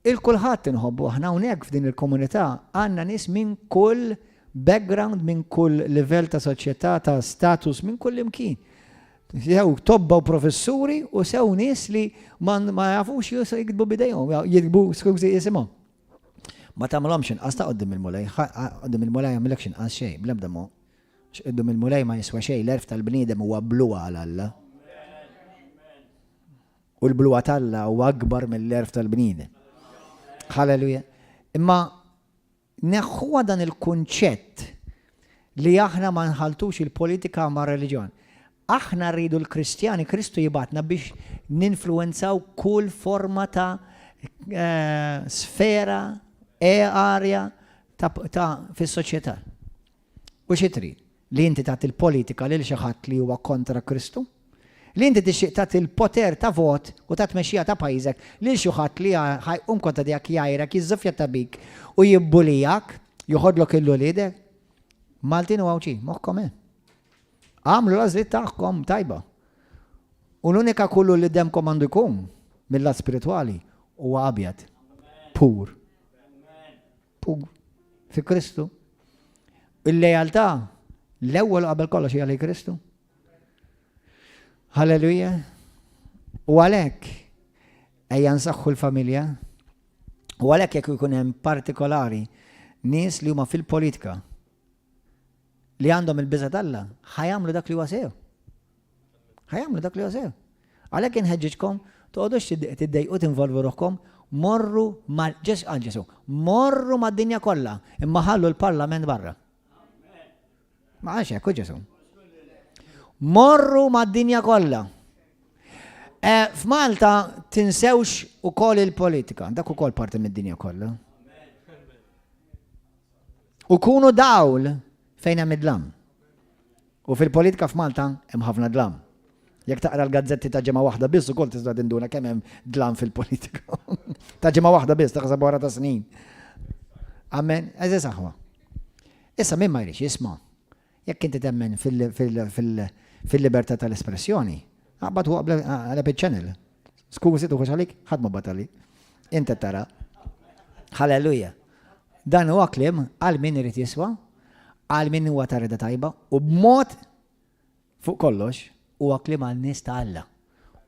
Il-kulħadd inħobbu aħna hawnhekk f'din il-komunità għandna nies minn kull background, minn kull livell ta' soċjetà, ta' status, minn kull imkien. Sew tobba u professuri u sew nies li ma jafux jikdbu bidejhom, jikdbu skużi jisimhom. Ma tagħmilhomx inqas ta' qudiem il-mulej, qudiem il-mulej jagħmilekx inqas xejn, bl-ebda mo. Qudiem il-mulej ma jiswa xejn, l-erf tal-bniedem huwa bluwa għal Alla. U l-bluwa tal-Alla huwa akbar mill-erf tal-bniedem. Halleluja. Imma neħħuha dan il-kunċett li aħna ma nħaltux il-politika ma' reliġjon. Aħna rridu l-Kristjani, Kristu jibatna biex ninfluenzaw kull forma ta' sfera, arja fis-soċjetà. U xi trid? Li inti tagħti il-politika lil xi ħadd li huwa kontra Kristu? Li inti tixtieq tagħti il-poter ta' vot u ta' tmexxija ta' pajjiżek lil xi ħadd li ħajqum kontra dik jgħajrek, jiżżoffja ta' bik u jibbulijak, joħodlok il-wliedek. Maltin u għawċi, moħħkom għamlu l-għażliet tagħkom tajba. U l-unika kullu li demkom għandu jkun mill-lat spiritwali huwa abjad, pur. Pur. Fi Kristu. Il-lejaltà l-ewwel qabel kollox hija li Kristu. Halleluja. U għalhekk ejja nsaħħu l-familja. U għalhekk jekk ikun hemm partikolari nies li huma fil-politika li għandhom il-biża' Alla, ħajamlu dak li huwa sew. Ħajamlu dak li huwa sew. Għalhekk inħeġġitkom toqgħodux tiddejqu tinvolvu ruħkom, morru morru mad-dinja kollha, imma ħallu l-Parlament barra. Ma għax hekk Ġesu. Morru mad-dinja kollha. F'Malta tinsewx ukoll il-politika, dak ukoll parti mid-dinja kollha. U kunu dawl fejn hemm id-dlam. U fil-politika f'Malta hemm ħafna dlam. Jekk taqra l-gazzetti ta' ġimgħa waħda biss ukoll tista' tinduna kemm hemm dlan fil-politika. Ta' ġimgħa waħda biss taħseb wara ta' snin. Amen, eżis aħwa. Issa min ma jrix jisma'. Jekk inti temmen fil-libertà tal-espressjoni, għabad huwa għala channel. Skużi tu għalik, ħadd ma batali. Inti tara. Halleluja. Dan huwa kliem għal min irid jiswa, għal min huwa ta' rida tajba u b'mod fuq kollox huwa kliem għal nies ta' Alla.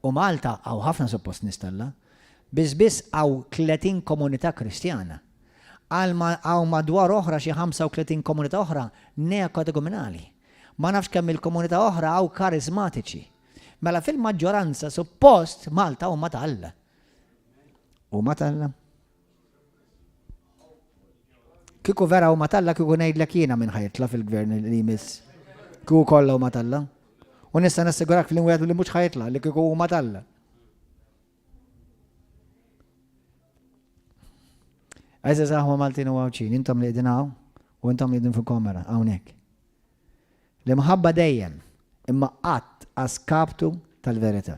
U Malta għaw ħafna suppost nies ta' Alla, biss għaw 30 komunità kristjana. Għaw madwar oħra xi 35 komunità oħra neokategomenali. Ma nafx kemm il-komunità oħra għaw karizmatiċi. Mela fil-maġġoranza suppost Malta huma ta' Alla. Huma ta' Alla. Kiku vera huma ta' Alla kiku ngħidlek jiena minn ħajtla fil-gvern li jmiss. Kiku kollha huma ta' Alla. U nista' nassigurak fil-inwieħed li mhux ħajtla li kiku huma ta' Alla. Għazza zaħwa Maltin u għawċin, intom li id-dinaw u intom li id-din fil-kamera, għawnek. L-imħabba dejjem, imma qatt għaskaptu tal-verita.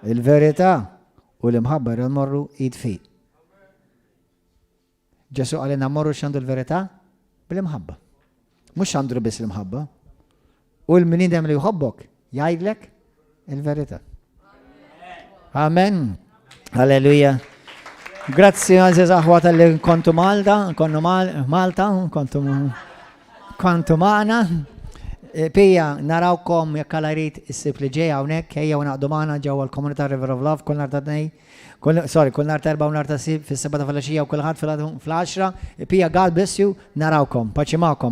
Il-verita u l-imħabba r-morru id-fit. Ġesu għalina morru xandu l-verita bil-imħabba. Mux xandru bis l-imħabba. U l-minidem li jħobbok jgħidlek il-verita. Amen. Halleluja. Grazzi għaziz aħwa tal-li kontu Malta, kontu maħna. Pija, narawkom jekk għal-għarit is-sib li ġej hawnhekk, ejja u naqdu maħna ġewwa l-Komunità River of Love, kull nar ta' tnej, kull nar ta' 4 u nar ta' sib, fis-7 ta' filgħaxija u kulħadd fil-10. Pija, God bless you, narawkom, paċi magħkom.